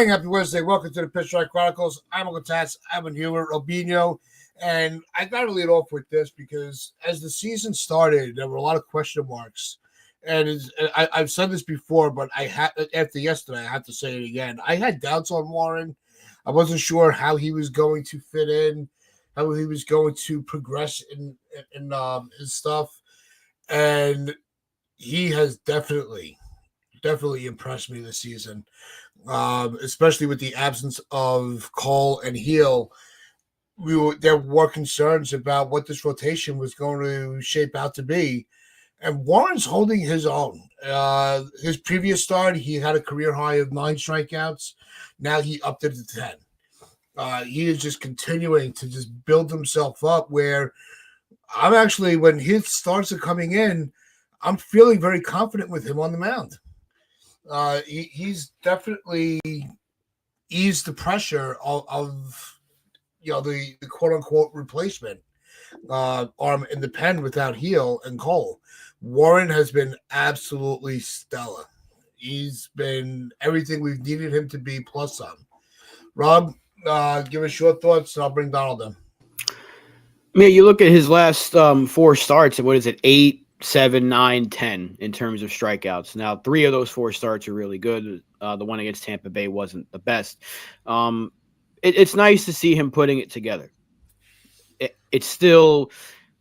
gang, happy Wednesday. Welcome to the Pitch Strike Chronicles. I'm Uncle Tats. I'm in humor, Robinho. And I got to lead off with this because as the season started, there were a lot of question marks. And I've said this before, but after yesterday, I have to say it again. I had doubts on Warren. I wasn't sure how he was going to fit in, how he was going to progress in his stuff. And he has definitely impressed me this season, especially with the absence of Cole and Heel. There were concerns about what this rotation was going to shape out to be, and Warren's holding his own. His previous start, he had a career high of 9 strikeouts. Now he upped it to 10. He is just continuing to just build himself up. Where I'm actually, when his starts are coming in, I'm feeling very confident with him on the mound. He's definitely eased the pressure of the quote unquote replacement arm in the pen without Heel and Cole. Warren has been absolutely stellar. He's been everything we've needed him to be plus some. Rob, give us your thoughts, and I'll bring Donald in. Yeah, you look at his last 4 starts, and what is it, 8, 7, 9, 10 in terms of strikeouts. Now, 3 of those 4 starts are really good. The one against Tampa Bay wasn't the best. It's nice to see him putting it together. It's still,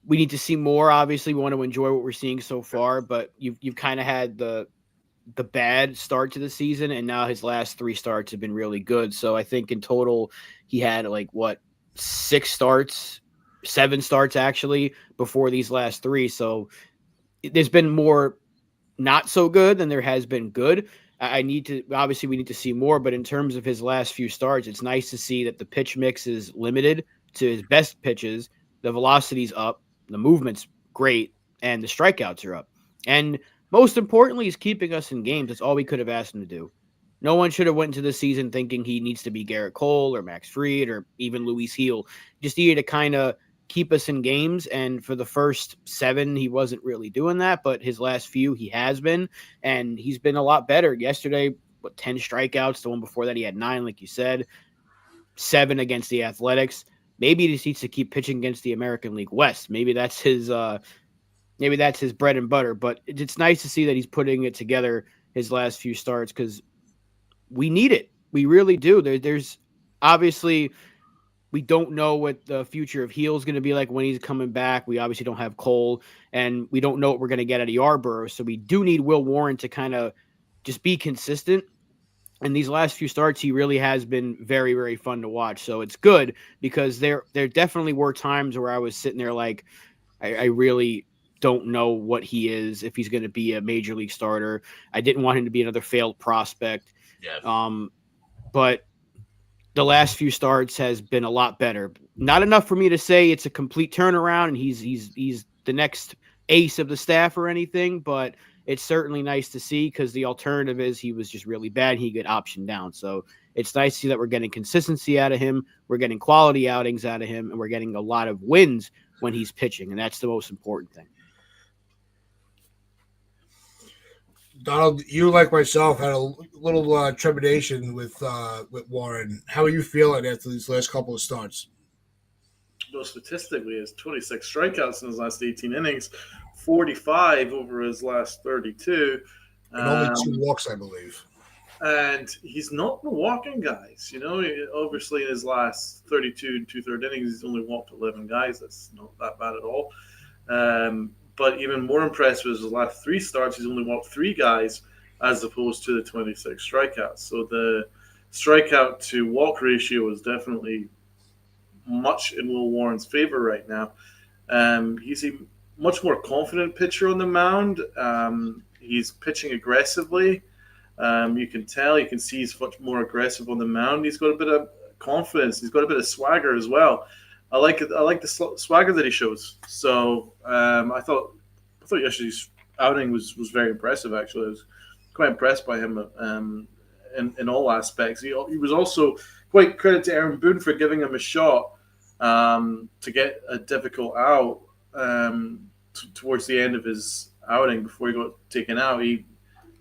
we need to see more. Obviously, we want to enjoy what we're seeing so far, but you've kind of had the bad start to the season, and now his last 3 starts have been really good. So I think in total he had 6 starts, 7 starts actually before these last 3. So there's been more not so good than there has been good. We need to see more, but in terms of his last few starts, it's nice to see that the pitch mix is limited to his best pitches. The velocity's up, the movement's great, and the strikeouts are up. And most importantly, he's keeping us in games. That's all we could have asked him to do. No one should have went into the season thinking he needs to be Garrett Cole or Max Fried or even Luis Heel. Just needed to kind of keep us in games, and for the first 7 he wasn't really doing that, but his last few he has been, and he's been a lot better. Yesterday, 10 strikeouts. The one before that he had 9, like you said, 7 against the Athletics. Maybe he just needs to keep pitching against the American League West. Maybe that's his bread and butter, but it's nice to see that he's putting it together his last few starts, because we need it. We really do. There's obviously, we don't know what the future of Heel is going to be like when he's coming back. We obviously don't have Cole, and we don't know what we're going to get out of Yarborough. So we do need Will Warren to kind of just be consistent. And these last few starts, he really has been very, very fun to watch. So it's good, because there definitely were times where I was sitting there like, I really don't know what he is, if he's going to be a major league starter. I didn't want him to be another failed prospect. Yeah. But the last few starts has been a lot better. Not enough for me to say it's a complete turnaround and he's the next ace of the staff or anything, but it's certainly nice to see, because the alternative is he was just really bad. He got optioned down. So it's nice to see that we're getting consistency out of him. We're getting quality outings out of him, and we're getting a lot of wins when he's pitching. And that's the most important thing. Donald, you like myself had a little trepidation with Warren. How are you feeling after these last couple of starts? Well, statistically, he has 26 strikeouts in his last 18 innings, 45 over his last 32. And only 2 walks, I believe. And he's not the walking guys. Obviously in his last 32 and 2/3 innings, he's only walked 11 guys. That's not that bad at all. But even more impressive is his last 3 starts, he's only walked 3 guys as opposed to the 26 strikeouts. So the strikeout to walk ratio is definitely much in Will Warren's favor right now. He's a much more confident pitcher on the mound. He's pitching aggressively. You can see he's much more aggressive on the mound. He's got a bit of confidence. He's got a bit of swagger as well. I like it. I like the swagger that he shows. So I thought yesterday's outing was very impressive. Actually, I was quite impressed by him in all aspects. He was also quite credit to Aaron Boone for giving him a shot to get a difficult out towards the end of his outing before he got taken out. He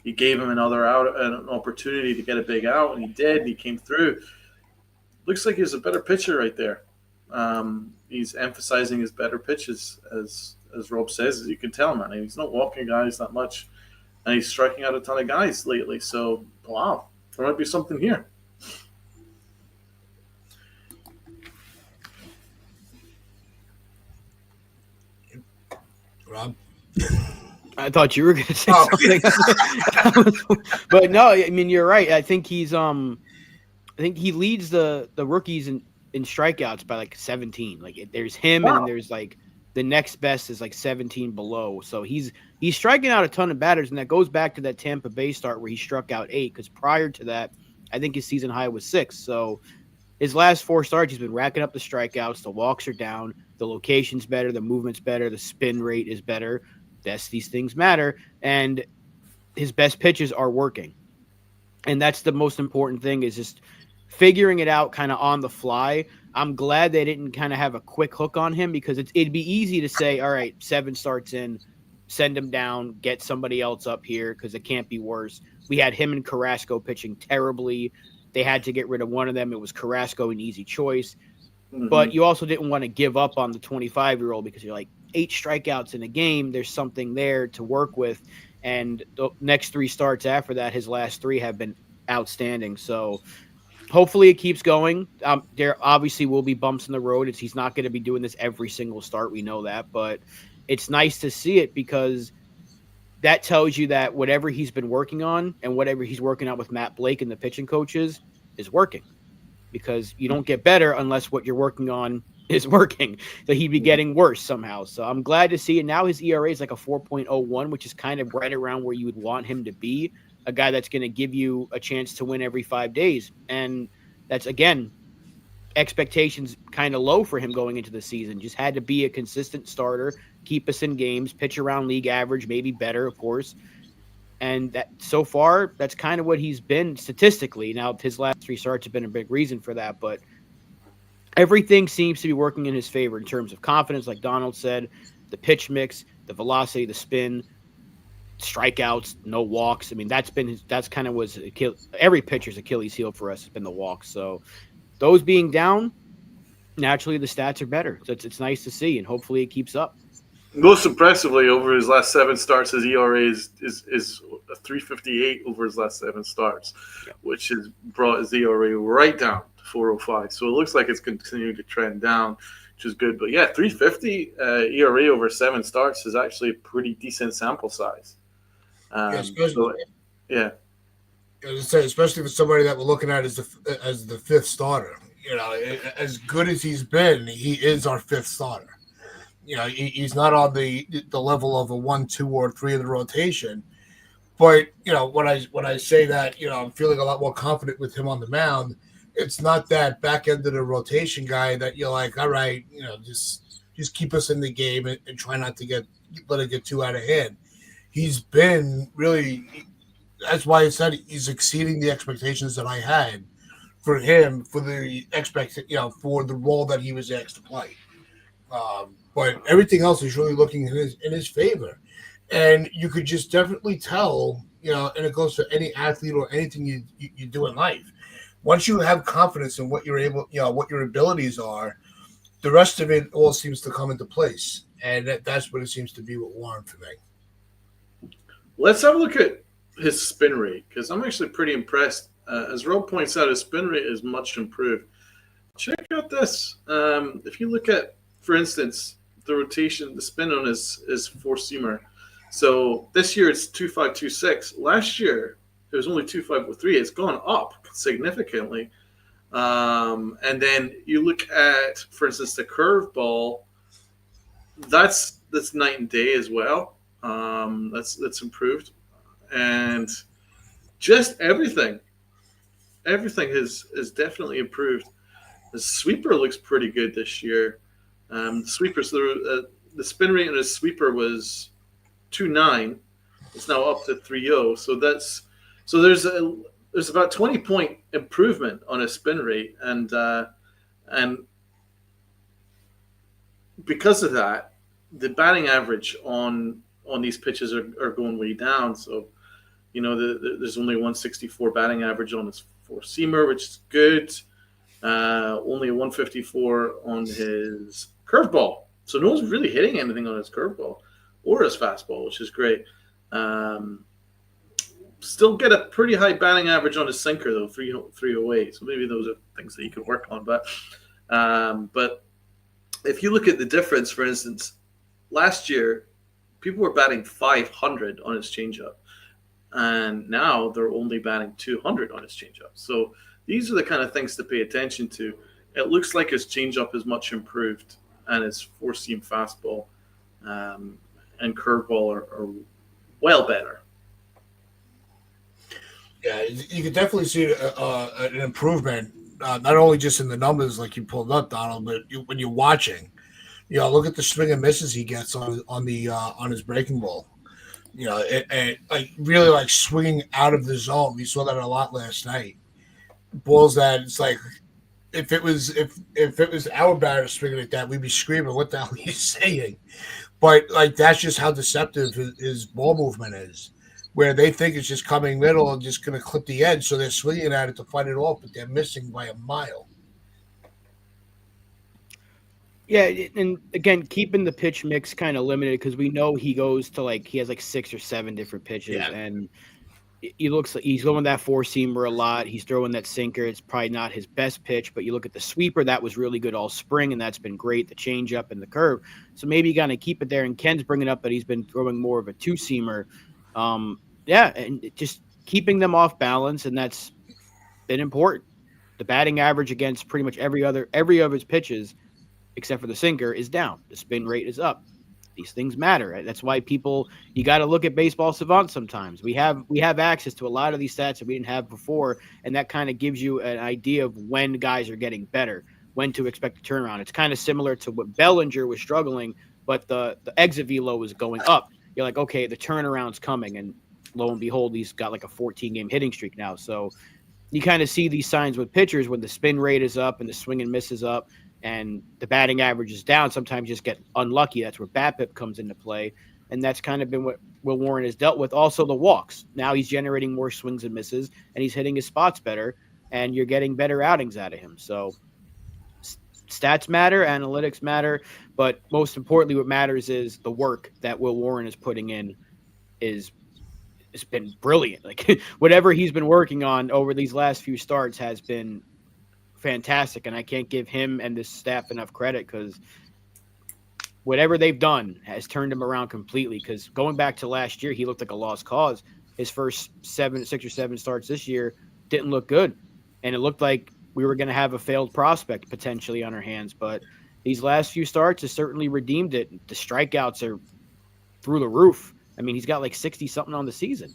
He gave him another out, an opportunity to get a big out, and he did. And he came through. Looks like he's a better pitcher right there. He's emphasizing his better pitches, as Rob says. As you can tell, man, he's not walking guys that much, and he's striking out a ton of guys lately. So, wow, there might be something here. Rob? I thought you were going to say something, but no. I mean, you're right. I think he leads the rookies in strikeouts by like 17. Like there's him, and then there's like the next best is like 17 below. So he's striking out a ton of batters, and that goes back to that Tampa Bay start where he struck out 8. Because prior to that, I think his season high was 6. So his last 4 starts, he's been racking up the strikeouts. The walks are down. The location's better. The movement's better. The spin rate is better. These things matter. And his best pitches are working. And that's the most important thing, is just figuring it out kind of on the fly. I'm glad they didn't kind of have a quick hook on him, because it'd be easy to say, all right, 7 starts in, send him down, get somebody else up here because it can't be worse. We had him and Carrasco pitching terribly. They had to get rid of one of them. It was Carrasco, an easy choice. Mm-hmm. But you also didn't want to give up on the 25-year-old, because you're like, 8 strikeouts in a game. There's something there to work with. And the next 3 starts after that, his last 3 have been outstanding. So hopefully it keeps going. There obviously will be bumps in the road. He's not going to be doing this every single start. We know that. But it's nice to see it, because that tells you that whatever he's been working on and whatever he's working out with Matt Blake and the pitching coaches is working. Because you don't get better unless what you're working on is working. So he'd be getting worse somehow. So I'm glad to see it. Now his ERA is like a 4.01, which is kind of right around where you would want him to be. A guy that's going to give you a chance to win every 5 days. And that's, again, expectations kind of low for him going into the season. Just had to be a consistent starter, keep us in games, pitch around league average, maybe better, of course. And that so far, that's kind of what he's been statistically. Now, his last 3 starts have been a big reason for that, but everything seems to be working in his favor in terms of confidence, like Donald said, the pitch mix, the velocity, the spin, strikeouts, no walks. I mean, that's kind of was every pitcher's Achilles heel for us has been the walks. So those being down, naturally the stats are better. So it's nice to see, and hopefully it keeps up. Most impressively, over his last 7 starts, his ERA is a 3.58 over his last 7 starts, which has brought his ERA right down to 4.05. So it looks like it's continuing to trend down, which is good. But yeah, 3.50 ERA over 7 starts is actually a pretty decent sample size. Especially for somebody that we're looking at as the 5th starter. You know, as good as he's been, he is our 5th starter. You know, he's not on the level of a 1, 2, or 3 in the rotation. But, you know, when I say that, you know, I'm feeling a lot more confident with him on the mound. It's not that back end of the rotation guy that you're like, all right, you know, just keep us in the game and try not to let it get too out of hand. He's been really, that's why I said he's exceeding the expectations that I had for him for the for the role that he was asked to play. But everything else is really looking in his favor. And you could just definitely tell, you know, and it goes to any athlete or anything you do in life. Once you have confidence in what you're able, you know, what your abilities are, the rest of it all seems to come into place. And that's what it seems to be with Warren for me. Let's have a look at his spin rate, because I'm actually pretty impressed. As Rob points out, his spin rate is much improved. Check out this. If you look at, for instance, the rotation, the spin on his four-seamer. So this year it's 2.526. Last year it was only 2.503. It's gone up significantly. And then you look at, for instance, the curveball. That's night and day as well. That's improved, and just everything has definitely improved. The sweeper looks pretty good this year. The spin rate on his sweeper was 2.9. It's now up to 3.0. So there's about 20-point improvement on his spin rate, and because of that, the batting average on these pitches are going way down. So There's only 164 batting average on his four-seamer, which is good. Only a 154 on his curveball. So no one's really hitting anything on his curveball or his fastball, which is great. Still get a pretty high batting average on his sinker, though, 308. So maybe those are things that you could work on. But if you look at the difference, for instance, last year, people were batting 500 on his changeup. And now they're only batting 200 on his changeup. So these are the kind of things to pay attention to. It looks like his changeup is much improved, and his four-seam fastball and curveball are well better. Yeah, you can definitely see an improvement, not only just in the numbers like you pulled up, Donald, but when you're watching. Look at the swing and misses he gets on his breaking ball. Like really like swinging out of the zone. We saw that a lot last night. Balls that it's like if it was our batter swinging like that, we'd be screaming, "What the hell are you saying?" But like that's just how deceptive his ball movement is. Where they think it's just coming middle and just going to clip the edge, so they're swinging at it to fight it off, but they're missing by a mile. Yeah, and again, keeping the pitch mix kind of limited because we know he goes to he has 6 or 7 different pitches, and he looks like he's going that four seamer a lot. He's throwing that sinker. It's probably not his best pitch, but you look at the sweeper, that was really good all spring, and that's been great. The changeup and the curve, so maybe you got to keep it there. And Ken's bringing up that he's been throwing more of a two seamer. And just keeping them off balance, and that's been important. The batting average against pretty much every of his pitches, except for the sinker, is down. The spin rate is up. These things matter. Right? That's why you got to look at Baseball Savant sometimes. We have access to a lot of these stats that we didn't have before, and that kind of gives you an idea of when guys are getting better, when to expect a turnaround. It's kind of similar to what Bellinger was struggling, but the exit velo was going up. You're like, okay, the turnaround's coming, and lo and behold, he's got like a 14-game hitting streak now. So you kind of see these signs with pitchers when the spin rate is up and the swing and miss is up and the batting average is down. Sometimes you just get unlucky. That's where BABIP comes into play. And that's kind of been what Will Warren has dealt with. Also the walks. Now he's generating more swings and misses, and he's hitting his spots better, and you're getting better outings out of him. So stats matter, analytics matter, but most importantly, what matters is the work that Will Warren is putting in it's been brilliant. Like whatever he's been working on over these last few starts has been fantastic, and I can't give him and this staff enough credit because whatever they've done has turned him around completely. Because going back to last year, he looked like a lost cause. His first 6 or 7 starts this year didn't look good, and it looked like we were going to have a failed prospect potentially on our hands. But these last few starts has certainly redeemed it. The strikeouts are through the roof. I mean, he's got like 60-something on the season.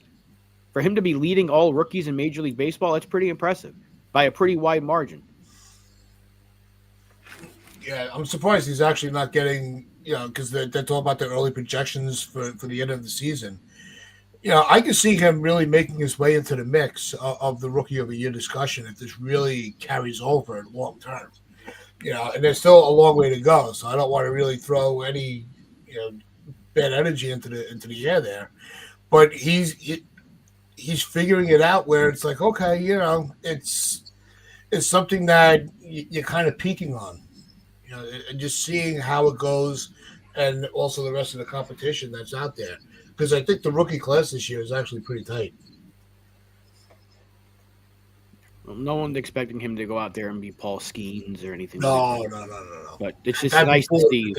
For him to be leading all rookies in Major League Baseball, that's pretty impressive by a pretty wide margin. Yeah, I'm surprised he's actually not getting, because they're talking about the early projections for the end of the season. I can see him really making his way into the mix of the Rookie of the Year discussion if this really carries over long term. And there's still a long way to go, so I don't want to really throw any, bad energy into the air there. But he's figuring it out where it's like, okay, it's something that you're kind of peaking on. And just seeing how it goes, and also the rest of the competition that's out there. Because I think the rookie class this year is actually pretty tight. Well, no one's expecting him to go out there and be Paul Skeens or anything. No. But it's just nice to see.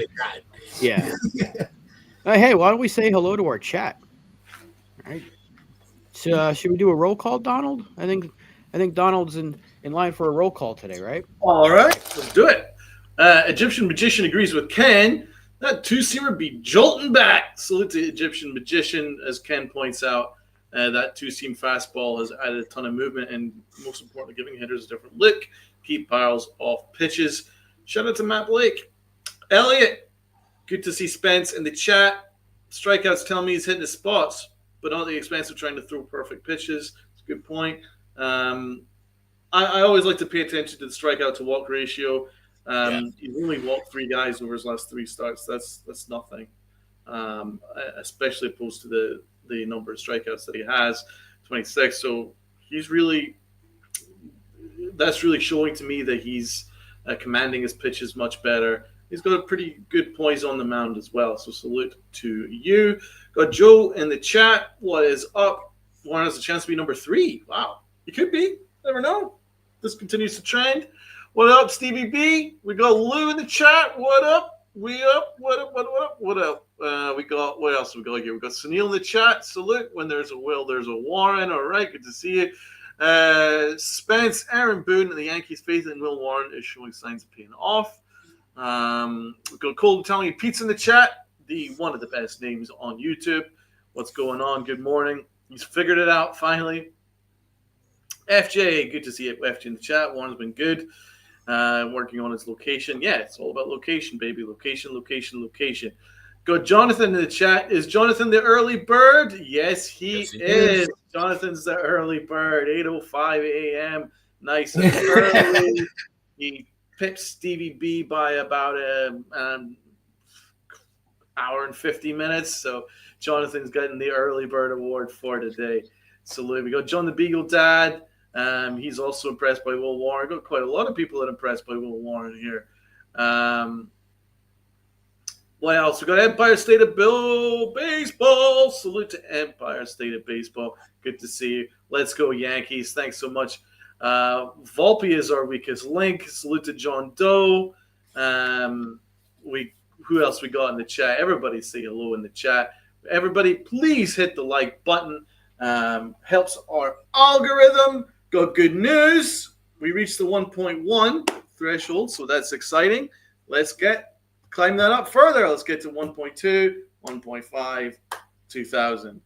Yeah. Hey, why don't we say hello to our chat? All right. So, should we do a roll call, Donald? I think Donald's in line for a roll call today, right? All right, let's do it. Egyptian Magician agrees with Ken. That two-seamer be jolting back. Salute to Egyptian Magician. As Ken points out, that two-seam fastball has added a ton of movement and, most importantly, giving hitters a different look. Keep piles off pitches. Shout out to Matt Blake. Elliot, good to see Spence in the chat. Strikeouts tell me he's hitting his spots, but not at the expense of trying to throw perfect pitches. It's a good point. I always like to pay attention to the strikeout to walk ratio. He's only walked 3 guys over his last 3 starts. That's nothing, especially opposed to the number of strikeouts that he has. 26. So he's really that's really showing to me that he's commanding his pitches much better. He's got a pretty good poise on the mound as well. So salute to you. Got Joe in the chat. What is up? Warren has a chance to be number 3. Wow, he could be. Never know. This continues to trend. What up, Stevie B? We got Lou in the chat. What up? We up? What up? What up? What up? We got what else we got here? We got Sunil in the chat. Salute. When there's a Will, there's a Warren. All right, good to see you. Spence, Aaron Boone, and the Yankees' faith in Will Warren is showing signs of paying off. We've got Cold Italian Pizza in the chat. One of the best names on YouTube. What's going on? Good morning. He's figured it out finally. FJ, good to see you. FJ in the chat. Warren's been good. Working on his location. Yeah, it's all about location, baby. Location. Got Jonathan in the chat. Is Jonathan the early bird? Yes, he is. Jonathan's the early bird. 8:05 a.m. Nice and early. He pipped Stevie B by about an hour and 50 minutes. So Jonathan's getting the early bird award for today. Salute. We got John the Beagle Dad. He's also impressed by Will Warren. Got quite a lot of people that are impressed by Will Warren here. What else? We got Empire State of Baseball. Salute to Empire State of Baseball. Good to see you. Let's go Yankees. Thanks so much. Volpe is our weakest link. Salute to John Doe. Who else we got in the chat? Everybody say hello in the chat. Everybody, please hit the like button. Helps our algorithm. Got good news. We reached the 1.1 threshold, so that's exciting. Let's climb that up further. Let's get to 1.2, 1.5, 2,000.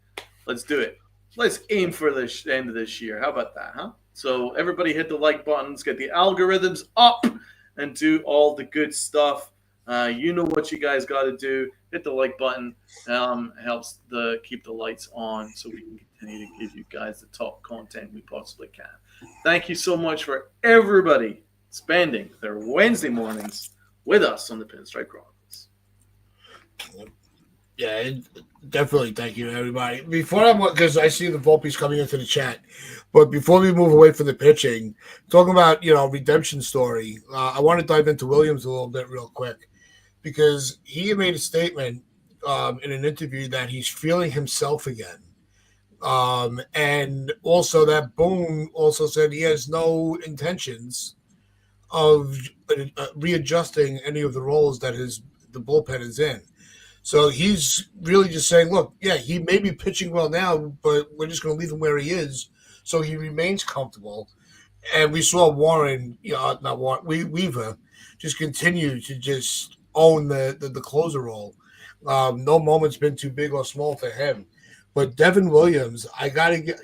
Let's do it. Let's aim for the end of this year. How about that, huh? So everybody hit the like buttons, get the algorithms up, and do all the good stuff. You know what you guys got to do. Hit the like button. Helps keep the lights on so we can continue to give you guys the top content we possibly can. Thank you so much for everybody spending their Wednesday mornings with us on the Pinstripe Chronicles. Yeah, definitely. Thank you, everybody. Because I see the Volpes coming into the chat, but before we move away from the pitching, talking about redemption story, I want to dive into Williams a little bit real quick because he made a statement in an interview that he's feeling himself again, and also that Boone also said he has no intentions of readjusting any of the roles that the bullpen is in. So he's really just saying, look, yeah, he may be pitching well now, but we're just going to leave him where he is so he remains comfortable. And we saw Weaver just continue to just own the closer role. No moment's been too big or small for him. But Devin Williams, I got to get,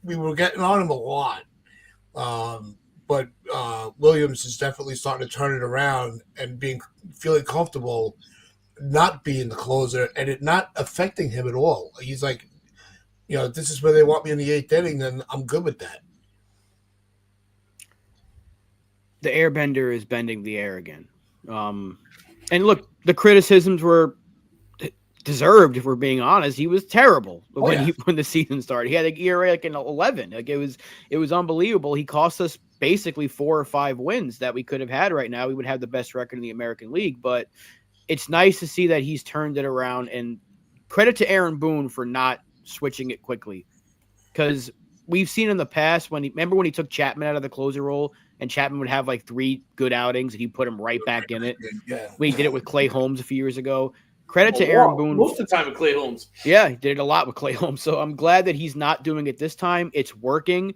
we were getting on him a lot. But Williams is definitely starting to turn it around and feeling comfortable not being the closer and it not affecting him at all. He's like, this is where they want me in the 8th inning, and I'm good with that. The airbender is bending the air again. And look, the criticisms were deserved, if we're being honest. He was terrible when the season started. He had an ERA like an 11. Like it was unbelievable. He cost us basically 4 or 5 wins that we could have had right now. We would have the best record in the American League, but it's nice to see that he's turned it around, and credit to Aaron Boone for not switching it quickly, because we've seen in the past remember when he took Chapman out of the closer role and Chapman would have like 3 good outings and he put him right back in it. Yeah. We did it with Clay Holmes a few years ago. Credit to Aaron Boone. Most of the time with Clay Holmes. Yeah, he did it a lot with Clay Holmes. So I'm glad that he's not doing it this time. It's working.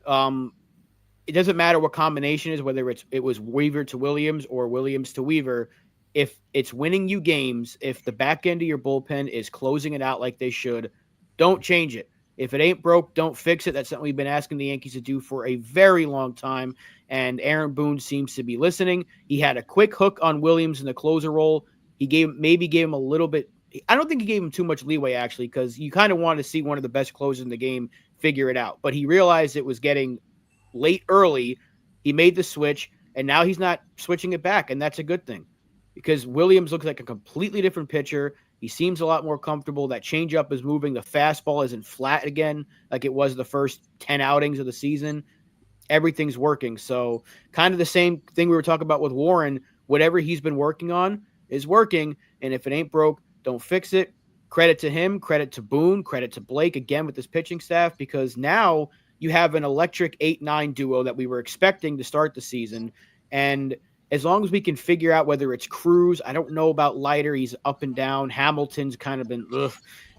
It doesn't matter what combination is, whether it was Weaver to Williams or Williams to Weaver. If it's winning you games, if the back end of your bullpen is closing it out like they should, don't change it. If it ain't broke, don't fix it. That's something we've been asking the Yankees to do for a very long time, and Aaron Boone seems to be listening. He had a quick hook on Williams in the closer role. He maybe gave him a little bit. I don't think he gave him too much leeway, actually, because you kind of wanted to see one of the best closers in the game figure it out. But he realized it was getting late early. He made the switch, and now he's not switching it back, and that's a good thing. because Williams looks like a completely different pitcher. He seems a lot more comfortable. That changeup is moving. The fastball isn't flat again like it was the first 10 outings of the season. Everything's working. So kind of the same thing we were talking about with Warren. Whatever he's been working on is working. And if it ain't broke, don't fix it. Credit to him, credit to Boone, credit to Blake again with this pitching staff, because now you have an electric 8-9 duo that we were expecting to start the season. And as long as we can figure out whether it's Cruz, I don't know about Leiter. He's up and down. Hamilton's kind of been ugh.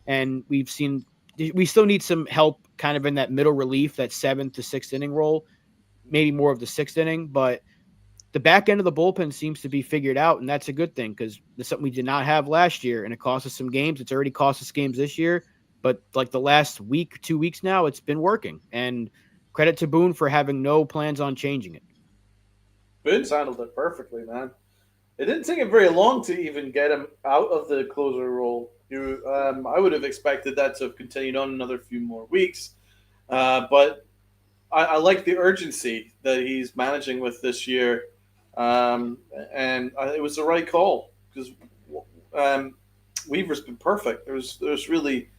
And we still need some help kind of in that middle relief, that 7th to 6th inning role, maybe more of the 6th inning. But the back end of the bullpen seems to be figured out, and that's a good thing because it's something we did not have last year, and it cost us some games. It's already cost us games this year, but like the last week, 2 weeks now, it's been working. And credit to Boone for having no plans on changing it. Boone's handled it perfectly, man. It didn't take him very long to even get him out of the closer role. I would have expected that to have continued on another few more weeks, but I like the urgency that he's managing with this year. And it was the right call because Weaver's been perfect. There's really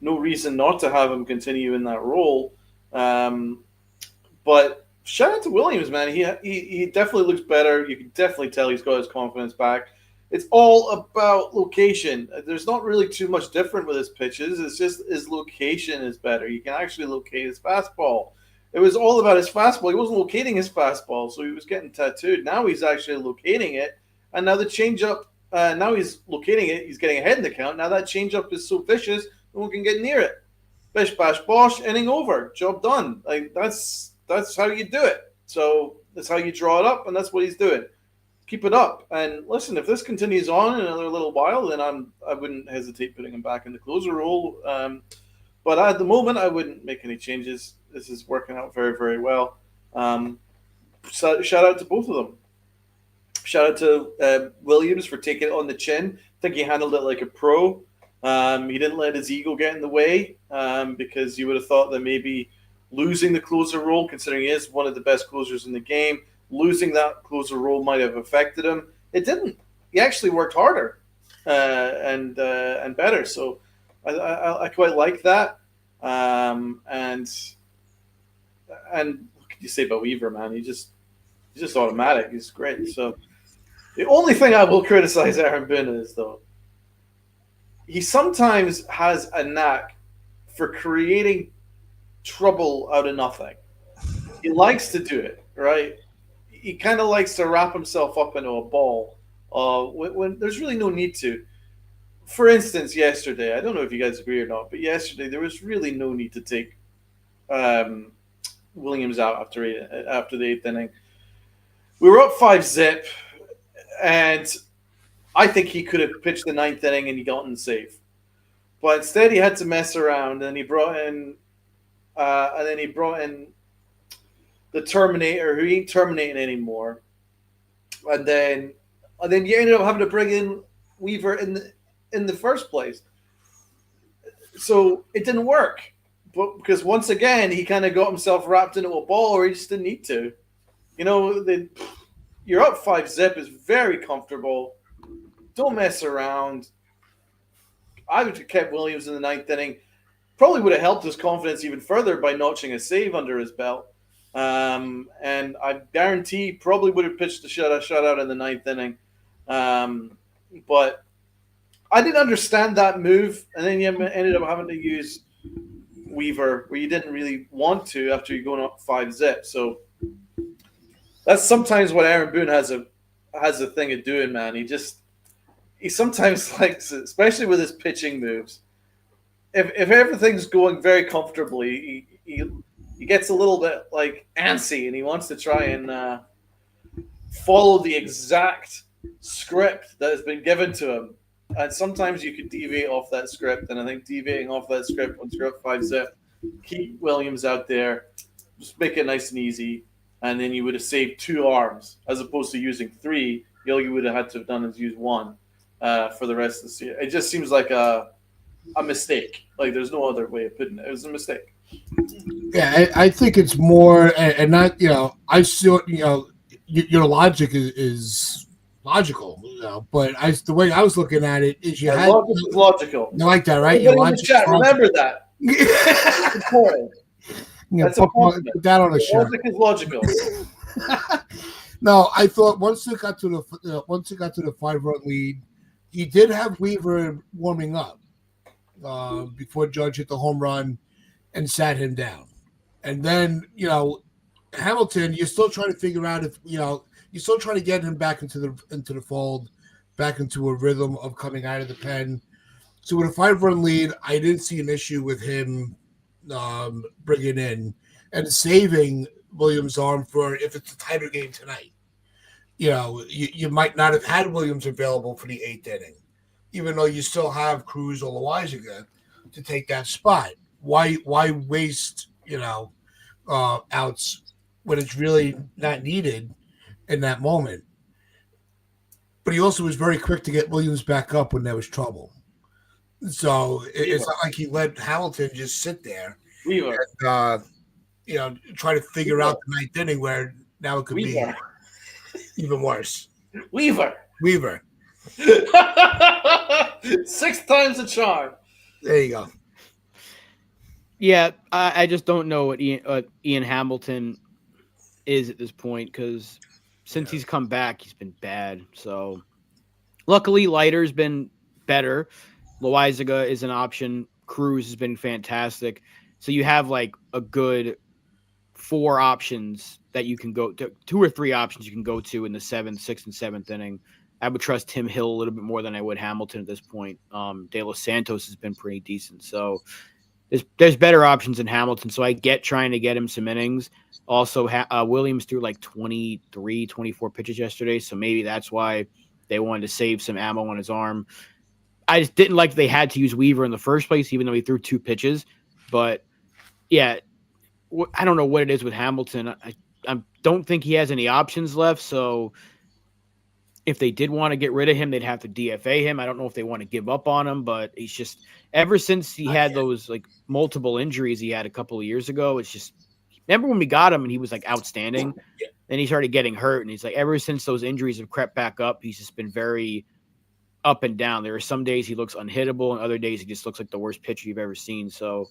no reason not to have him continue in that role. But shout out to Williams, man. He definitely looks better. You can definitely tell he's got his confidence back. It's all about location. There's not really too much different with his pitches. It's just his location is better. You can actually locate his fastball. It was all about his fastball. He wasn't locating his fastball, so he was getting tattooed. Now he's actually locating it, and now the changeup. Now he's locating it. He's getting ahead in the count. Now that changeup is so vicious, no one can get near it. Bish bash bosh, inning over, job done. Like that's how you do it. So that's how you draw it up, and that's what he's doing. Keep it up, and listen. If this continues on in another little while, then I wouldn't hesitate putting him back in the closer role. But at the moment, I wouldn't make any changes. This is working out very, very well. So shout out to both of them. Shout out to Williams for taking it on the chin. I think he handled it like a pro. He didn't let his ego get in the way because you would have thought that maybe losing the closer role, considering he is one of the best closers in the game, losing that closer role might have affected him. It didn't. He actually worked harder and better. So I quite like that. And what can you say about Weaver, man? He's just automatic. He's great. So the only thing I will criticize Aaron Boone is, though, he sometimes has a knack for creating trouble out of nothing. He likes to do it, right? He kind of likes to wrap himself up into a ball when there's really no need to. For instance, yesterday, I don't know if you guys agree or not, but yesterday there was really no need to take Williams out after the 8th inning. We were up 5-0, and I think he could have pitched the 9th inning and he got in safe. But instead, he had to mess around, and he brought in the Terminator, who ain't terminating anymore. And then you ended up having to bring in Weaver in the first place. So it didn't work. But because once again, he kind of got himself wrapped into a ball where he just didn't need to. You know, you're up 5-0 is very comfortable. Don't mess around. I would have kept Williams in the 9th inning. Probably would have helped his confidence even further by notching a save under his belt. And I guarantee probably would have pitched the shutout in the 9th inning. But I didn't understand that move. And then you ended up having to use Weaver where you didn't really want to after you're going up 5-0. So that's sometimes what Aaron Boone has a thing of doing, man. He sometimes likes it, especially with his pitching moves. If everything's going very comfortably, he gets a little bit like antsy and he wants to try and follow the exact script that has been given to him. And sometimes you could deviate off that script. And I think deviating off that script once you're up 5-0, keep Williams out there, just make it nice and easy. And then you would have saved 2 arms as opposed to using 3. All you would have had to have done is use 1 for the rest of the year. It just seems like a mistake. Like there's no other way of putting it. It was a mistake. Yeah, I think it's more, and not, I still, your logic is logical, but the way I was looking at it is Logic is logical. You like that, right? Everybody in the chat, remember that. That's important. That's important. Put that on a shirt. Logic is logical. No, I thought once it got to the 5-run lead, he did have Weaver warming up before Judge hit the home run and sat him down, and then Hamilton, you're still trying to figure out if you're still trying to get him back into the fold, back into a rhythm of coming out of the pen. So with a 5-run lead, I didn't see an issue with him bringing in and saving Williams' arm for if it's a tighter game tonight. You might not have had Williams available for the 8th inning, even though you still have Cruz or Loaizaga to take that spot. Why waste outs when it's really not needed in that moment? But he also was very quick to get Williams back up when there was trouble. So it's not like he let Hamilton just sit there and try to figure out the 9th inning where now it could be even worse. Weaver. 6 times the charm. There you go. Yeah, I just don't know what Ian Hamilton is at this point because since he's come back, he's been bad. So luckily, Leiter's been better. Loaizaga is an option. Cruz has been fantastic. So you have like a good 4 options that you can go to, 2 or 3 options you can go to in the 7th, 6th, and 7th inning. I would trust Tim Hill a little bit more than I would Hamilton at this point. De Los Santos has been pretty decent. So there's better options in Hamilton. So I get trying to get him some innings. Also, Williams threw like 23, 24 pitches yesterday. So maybe that's why they wanted to save some ammo on his arm. I just didn't like they had to use Weaver in the first place, even though he threw 2 pitches. But yeah, I don't know what it is with Hamilton. I don't think he has any options left. So if they did want to get rid of him, they'd have to DFA him. I don't know if they want to give up on him, but he's just ever since he had those like multiple injuries he had a couple of years ago, it's just remember when we got him and he was like outstanding. Then he started getting hurt, and he's like ever since those injuries have crept back up, he's just been very up and down. There are some days he looks unhittable, and other days he just looks like the worst pitcher you've ever seen. So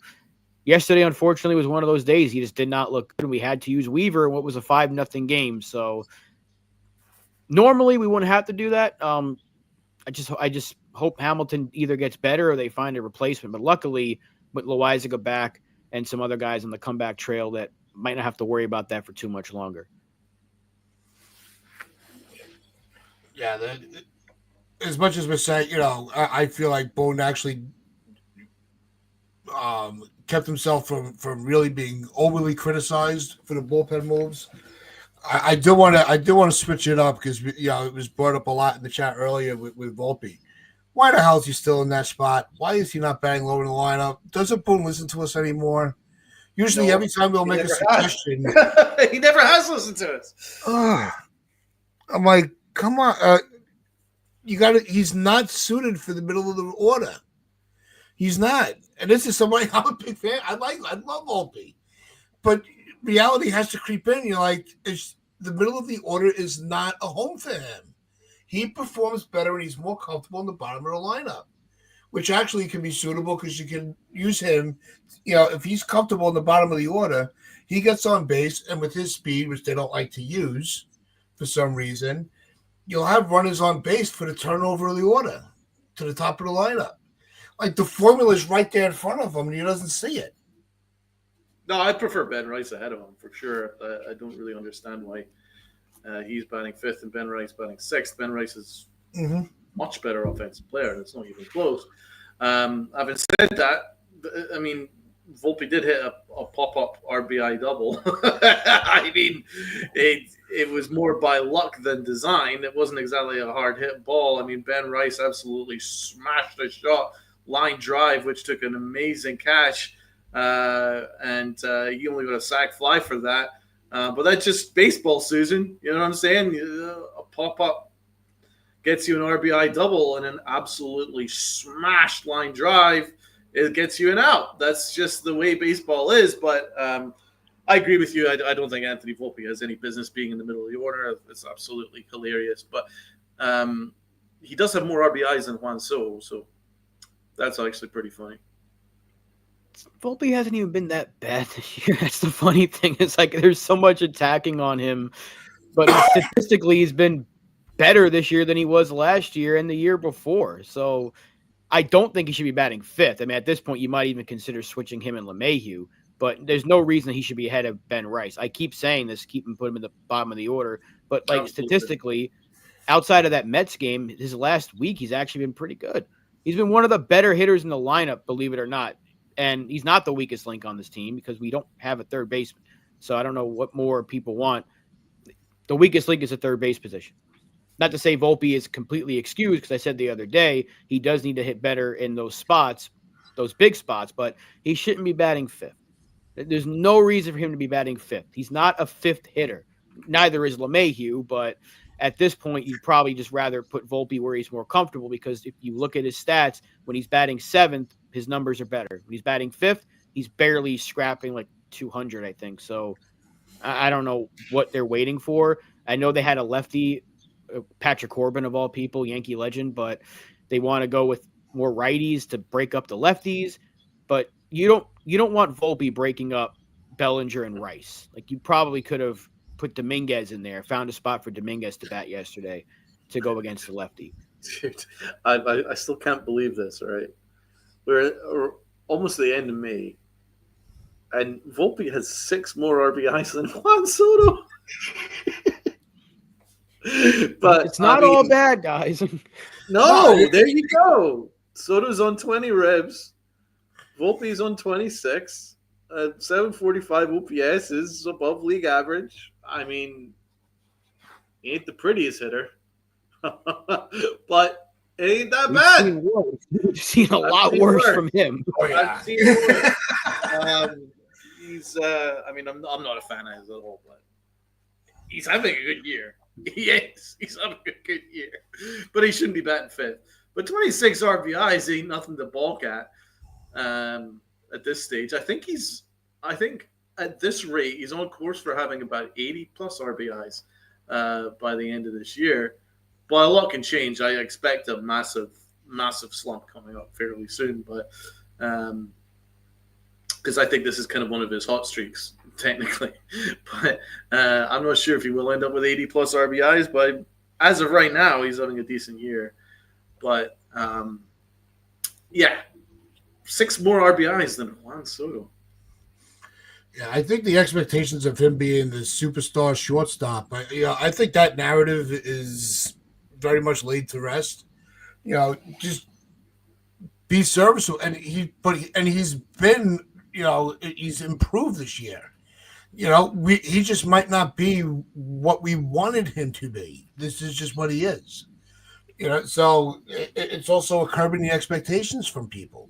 yesterday, unfortunately, was one of those days. He just did not look good. We had to use Weaver in what was a 5-0 game. So normally we wouldn't have to do that. I just hope Hamilton either gets better or they find a replacement. But luckily, with Loaizaga back and some other guys on the comeback trail, that might not have to worry about that for too much longer. Yeah, as much as we're saying, I feel like Bone actually kept himself from really being overly criticized for the bullpen moves. I do want to switch it up because it was brought up a lot in the chat earlier with Volpe. Why the hell is he still in that spot? Why is he not batting lower in the lineup? Doesn't Boone listen to us anymore? Usually, every time we'll make a suggestion, he never has listened to us. I'm like, come on, you got it. He's not suited for the middle of the order. He's not, and this is somebody I'm a big fan. I love Volpe, but reality has to creep in. You're like, the middle of the order is not a home for him. He performs better and he's more comfortable in the bottom of the lineup, which actually can be suitable because you can use him. If he's comfortable in the bottom of the order, he gets on base, and with his speed, which they don't like to use for some reason, you'll have runners on base for the turnover of the order to the top of the lineup. Like the formula is right there in front of him and he doesn't see it. No, I prefer Ben Rice ahead of him for sure. I don't really understand why he's batting 5th and Ben Rice batting 6th. Ben Rice is much better offensive player, and it's not even close. Having said that, I mean, Volpe did hit a pop-up RBI double. I mean, it was more by luck than design. It wasn't exactly a hard hit ball. I mean, Ben Rice absolutely smashed a shot, line drive, which took an amazing catch. And he only got a sac fly for that. But that's just baseball, Susan. You know what I'm saying? A pop-up gets you an RBI double, and an absolutely smashed line drive, it gets you an out. That's just the way baseball is. But I agree with you. I don't think Anthony Volpe has any business being in the middle of the order. It's absolutely hilarious. But He does have more RBIs than Juan Soto, so that's actually pretty funny. Volpe hasn't even been that bad this year. That's the funny thing. It's like there's so much attacking on him, but statistically he's been better this year than he was last year and the year before. So I don't think he should be batting fifth. I mean, at this point, you might even consider switching him and LeMahieu, but there's no reason he should be ahead of Ben Rice. I keep saying this, keep him, put him in the bottom of the order, but like statistically, outside of that Mets game, his last week, he's actually been pretty good. He's been one of the better hitters in the lineup, believe it or not. And he's not the weakest link on this team because we don't have a third baseman. So I don't know what more people want. The weakest link is the third base position. Not to say Volpe is completely excused, because I said the other day he does need to hit better in those spots, those big spots, but he shouldn't be batting fifth. There's no reason for him to be batting fifth. He's not a fifth hitter. Neither is LeMahieu, but at this point, you'd probably just rather put Volpe where he's more comfortable, because if you look at his stats, when he's batting seventh, his numbers are better. When he's batting fifth, he's barely scrapping like 200, I think. So I don't know what they're waiting for. I know they had a lefty, Patrick Corbin of all people, Yankee legend, but they want to go with more righties to break up the lefties. But you don't want Volpe breaking up Bellinger and Rice. Like, you probably could have put Dominguez in there, found a spot for Dominguez to bat yesterday to go against the lefty. Dude, I still can't believe this, right? We're almost the end of May, and Volpe has 6 more RBIs than Juan Soto. But it's not all bad, guys. No, there you go. Soto's on 20 revs. Volpe's on 26. 745 OPS is above league average. I mean, he ain't the prettiest hitter, but it ain't that bad. We've seen a lot worse from him. Oh, yeah. I've seen worse. He's. I mean, I'm not a fan of his at all, but he's having a good year. He is. He's having a good year, but he shouldn't be batting fifth. But 26 RBIs ain't nothing to balk at this stage. I think at this rate, he's on course for having about 80 plus RBIs by the end of this year. But a lot can change. I expect a massive slump coming up fairly soon. But because I think this is kind of one of his hot streaks, technically. But I'm not sure if he will end up with 80 plus RBIs. But as of right now, he's having a decent year. But yeah, 6 more RBIs than Juan Soto. Yeah, I think the expectations of him being the superstar shortstop, I think that narrative is very much laid to rest. Just be serviceable, and he's been, he's improved this year. He just might not be what we wanted him to be. This is just what he is. So it's also curbing the expectations from people.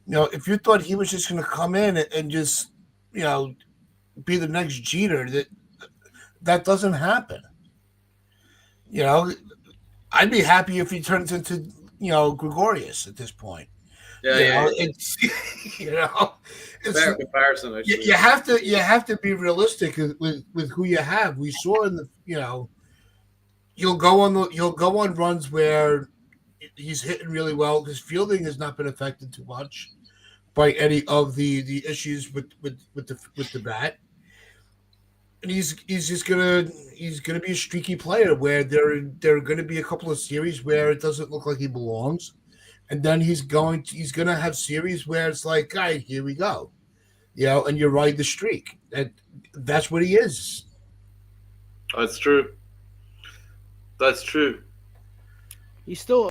If you thought he was just going to come in and just, be the next Jeter, that doesn't happen. I'd be happy if he turns into, Gregorius at this point. Yeah. It's it's fair comparison. Actually. You have to be realistic with who you have. We saw in the you'll go on runs where he's hitting really well. His fielding has not been affected too much by any of the issues with the bat, and he's gonna be a streaky player where there are gonna be a couple of series where it doesn't look like he belongs, and then he's gonna have series where it's like, all right, here we go, and you ride the streak. That's what he is. That's true. That's true. He's still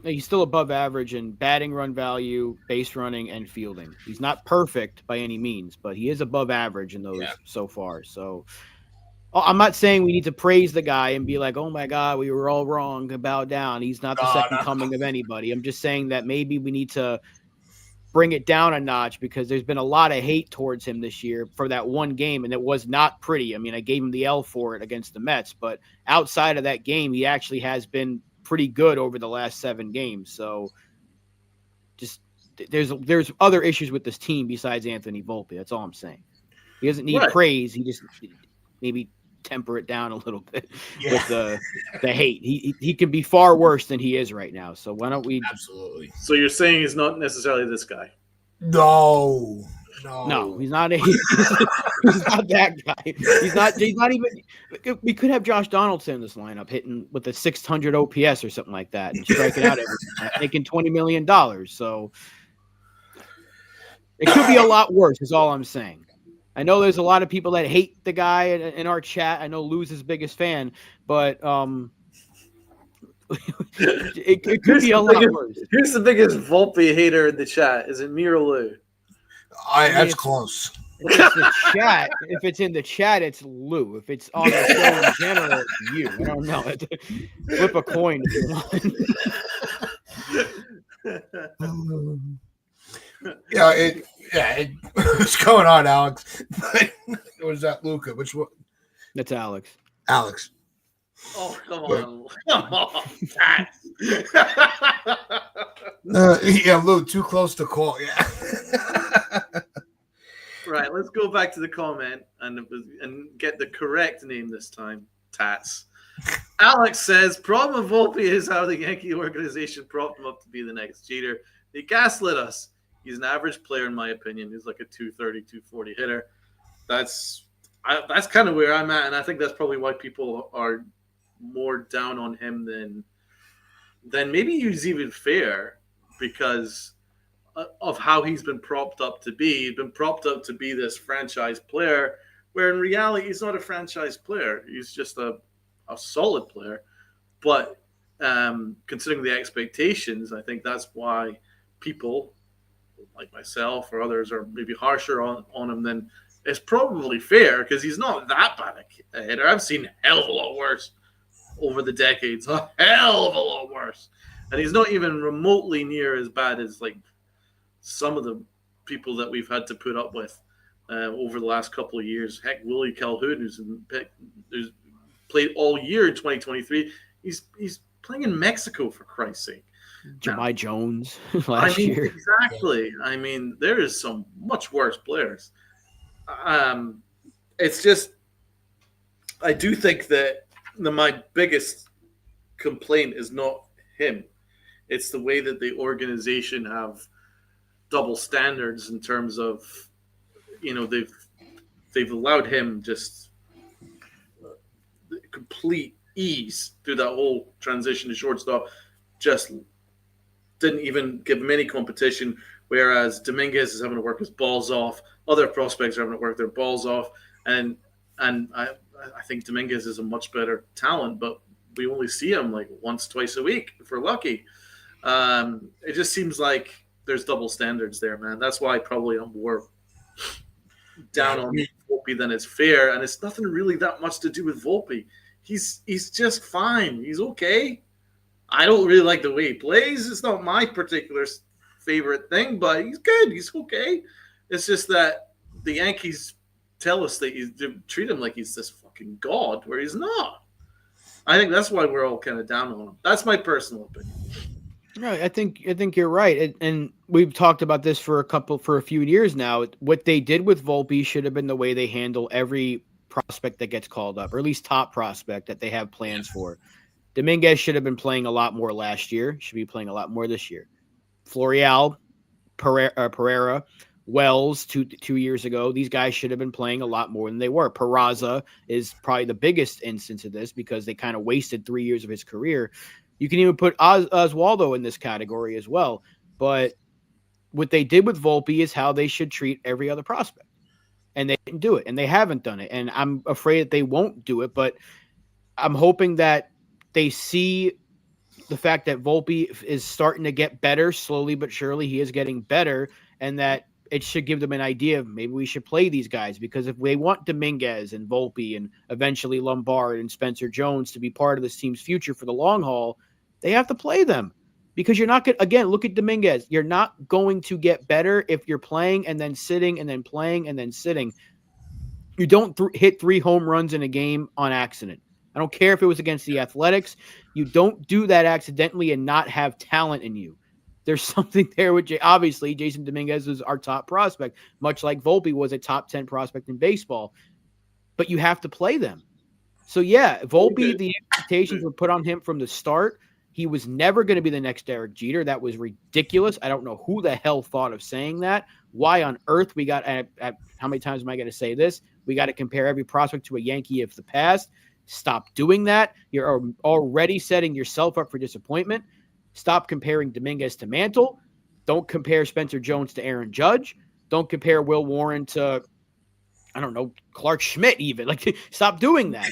he's still above average in batting run value, base running, and fielding. He's not perfect by any means, but he is above average in those so far. So I'm not saying we need to praise the guy and be like, oh my God, we were all wrong, bow down. He's not the second coming of anybody. I'm just saying that maybe we need to bring it down a notch, because there's been a lot of hate towards him this year for that one game, and it was not pretty. I mean, I gave him the L for it against the Mets, but outside of that game, he actually has been pretty good over the last 7 games. So just there's other issues with this team besides Anthony Volpe. That's all I'm saying. He doesn't need praise. He just maybe temper it down a little bit Yeah. with the hate. He can be far worse than he is right now. So why don't we? Absolutely. So you're saying he's not necessarily this guy? No, No, he's not. He's not that guy. He's not even. We could have Josh Donaldson in this lineup hitting with a 600 OPS or something like that and striking out every time, making $20 million. So it could be a lot worse. Is all I'm saying. I know there's a lot of people that hate the guy in our chat. I know Lou's his biggest fan, but it could be a lot worse. Who's the biggest Volpe hater in the chat? Is it me or Lou? That's close. If it's the chat, if it's in the chat, it's Lou. If it's on the show in general, it's you. I don't know. Flip a coin if you want. What's going on, Alex? Or was that Luca? Which one? That's Alex. Alex. Oh, come on. Come on, Tats. Lou, too close to call. Yeah. Right, let's go back to the comment and get the correct name this time, Tats. Alex says, problem with Volpe is how the Yankee organization propped him up to be the next Jeter. They gaslit us. He's an average player, in my opinion. He's like a 230, 240 hitter. That's kind of where I'm at, and I think that's probably why people are more down on him than maybe he's even fair because of how he's been propped up to be. He's been propped up to be this franchise player, where in reality he's not a franchise player. He's just a solid player. But considering the expectations, I think that's why people like myself or others are maybe harsher on him than it's probably fair because he's not that bad a hitter. I've seen a hell of a lot worse over the decades, a hell of a lot worse. And he's not even remotely near as bad as like some of the people that we've had to put up with over the last couple of years. Heck, Willie Calhoun, who's played all year in 2023, he's playing in Mexico, for Christ's sake. Jahmai Jones last year. Exactly. I mean, there is some much worse players. It's just, I do think that my biggest complaint is not him. It's the way that the organization have double standards in terms of, they've allowed him just complete ease through that whole transition to shortstop. Just didn't even give him any competition, whereas Dominguez is having to work his balls off. Other prospects are having to work their balls off. And I think Dominguez is a much better talent, but we only see him like once, twice a week if we're lucky. It just seems like there's double standards there, man. That's why probably I'm more down on Volpe than it's fair. And it's nothing really that much to do with Volpe. He's just fine. He's okay. I don't really like the way he plays. It's not my particular favorite thing, but he's good. He's okay. It's just that the Yankees tell us that you treat him like he's this fucking god, where he's not. I think that's why we're all kind of down on him. That's my personal opinion. Right, I think you're right, and we've talked about this for a few years now. What they did with Volpe should have been the way they handle every prospect that gets called up, or at least top prospect that they have plans for. Dominguez should have been playing a lot more last year. Should be playing a lot more this year. Florial, Pereira, Wells 2 years ago. These guys should have been playing a lot more than they were. Peraza is probably the biggest instance of this because they kind of wasted 3 years of his career. You can even put Oswaldo in this category as well. But what they did with Volpe is how they should treat every other prospect. And they didn't do it. And they haven't done it. And I'm afraid that they won't do it. But I'm hoping that they see the fact that Volpe is starting to get better slowly but surely. He is getting better, and that it should give them an idea of maybe we should play these guys, because if they want Dominguez and Volpe and eventually Lombard and Spencer Jones to be part of this team's future for the long haul, they have to play them, because you're not going to, again, look at Dominguez. You're not going to get better if you're playing and then sitting and then playing and then sitting. You don't hit 3 home runs in a game on accident. I don't care if it was against the Athletics. You don't do that accidentally and not have talent in you. There's something there with obviously Jason Dominguez is our top prospect, much like Volpe was a top 10 prospect in baseball. But you have to play them. So, yeah, Volpe, the expectations were put on him from the start. He was never going to be the next Derek Jeter. That was ridiculous. I don't know who the hell thought of saying that. Why on earth we got how many times am I going to say this? We got to compare every prospect to a Yankee of the past. Stop doing that. You're already setting yourself up for disappointment. Stop comparing Dominguez to Mantle. Don't compare Spencer Jones to Aaron Judge. Don't compare Will Warren to, I don't know, Clark Schmidt even. Like, stop doing that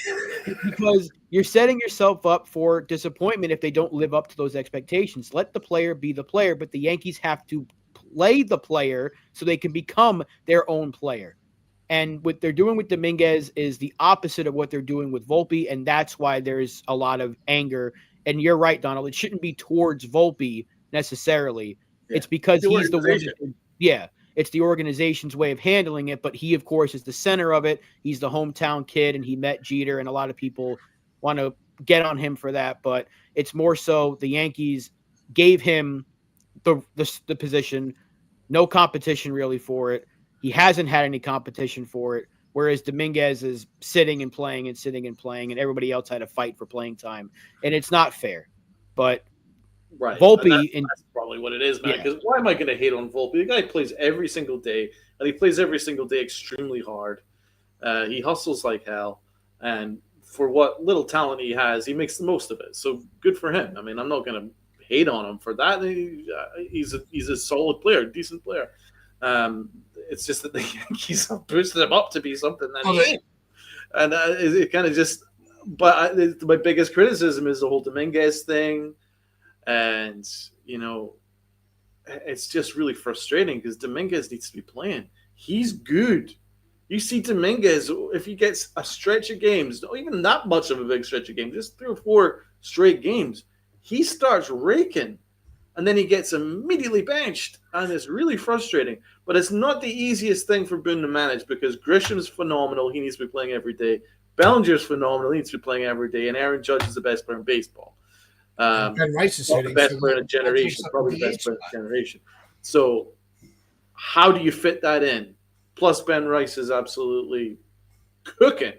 because you're setting yourself up for disappointment if they don't live up to those expectations. Let the player be the player, but the Yankees have to play the player so they can become their own player. And what they're doing with Dominguez is the opposite of what they're doing with Volpe, and that's why there's a lot of anger. And you're right, Donald. It shouldn't be towards Volpe necessarily. Yeah. It's because he's the one. It's the organization's way of handling it, but he, of course, is the center of it. He's the hometown kid, and he met Jeter, and a lot of people want to get on him for that. But it's more so the Yankees gave him the position, no competition really for it. He hasn't had any competition for it, whereas Dominguez is sitting and playing and sitting and playing, and everybody else had to fight for playing time. And it's not fair. But right. Volpe, that's probably what it is, man. Because why am I going to hate on Volpe? The guy plays every single day, and he plays every single day extremely hard. He hustles like hell, and for what little talent he has, he makes the most of it. So good for him. I mean, I'm not going to hate on him for that. He's a solid player, decent player. It's just that the Yankees have boosted him up to be something that he ain't. And it kind of just – but my biggest criticism is the whole Dominguez thing. And, you know, it's just really frustrating because Dominguez needs to be playing. He's good. You see Dominguez, if he gets a stretch of games, not even that much of a big stretch of games, just 3 or 4 straight games, he starts raking. And then he gets immediately benched, and it's really frustrating. But it's not the easiest thing for Boone to manage because Grisham's phenomenal. He needs to be playing every day. Bellinger's phenomenal. He needs to be playing every day. And Aaron Judge is the best player in baseball. Ben Rice is the best player in a generation, probably the best player in a generation. So how do you fit that in? Plus, Ben Rice is absolutely cooking.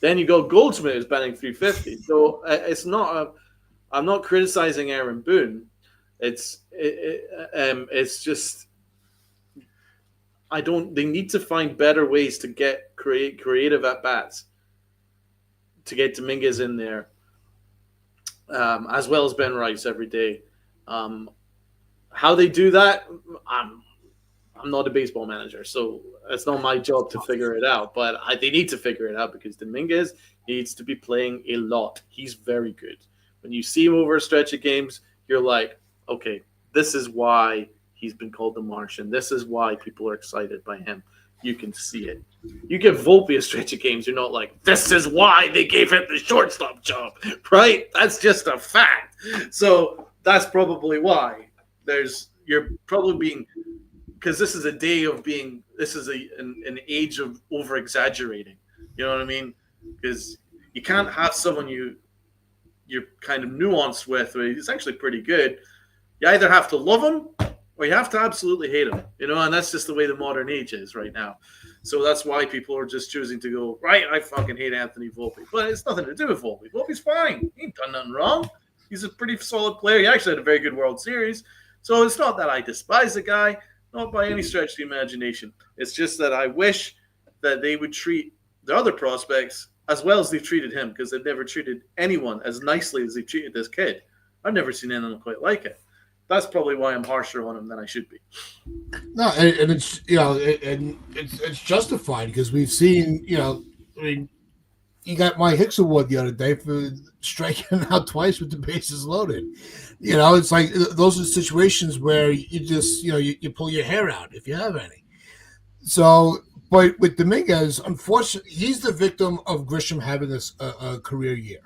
Then you go Goldschmidt is batting 350. So it's not I'm not criticizing Aaron Boone. It's just they need to find better ways to create creative at bats to get Dominguez in there, as well as Ben Rice every day. How they do that, I'm not a baseball manager, so it's not my job to figure it out. But they need to figure it out because Dominguez needs to be playing a lot. He's very good. When you see him over a stretch of games, you're like, okay, this is why he's been called the Martian. This is why people are excited by him. You can see it. You give Volpe a stretch of games, you're not like, this is why they gave him the shortstop job, right? That's just a fact. So that's probably why you're probably being, because this is a day of being, this is an age of over-exaggerating. You know what I mean? Because you can't have someone you're kind of nuanced with, where he's actually pretty good. You either have to love him or you have to absolutely hate him, and that's just the way the modern age is right now. So that's why people are just choosing to go, right, I fucking hate Anthony Volpe. But it's nothing to do with Volpe. Volpe's fine. He ain't done nothing wrong. He's a pretty solid player. He actually had a very good World Series. So it's not that I despise the guy, not by any stretch of the imagination. It's just that I wish that they would treat the other prospects as well as they've treated him, because they've never treated anyone as nicely as they've treated this kid. I've never seen anyone quite like it. That's probably why I'm harsher on him than I should be. No, and it's it's justified because we've seen I mean, you got my Hicks Award the other day for striking out twice with the bases loaded. It's like those are situations where you just you pull your hair out if you have any. So, but with Dominguez, unfortunately, he's the victim of Grisham having a career year.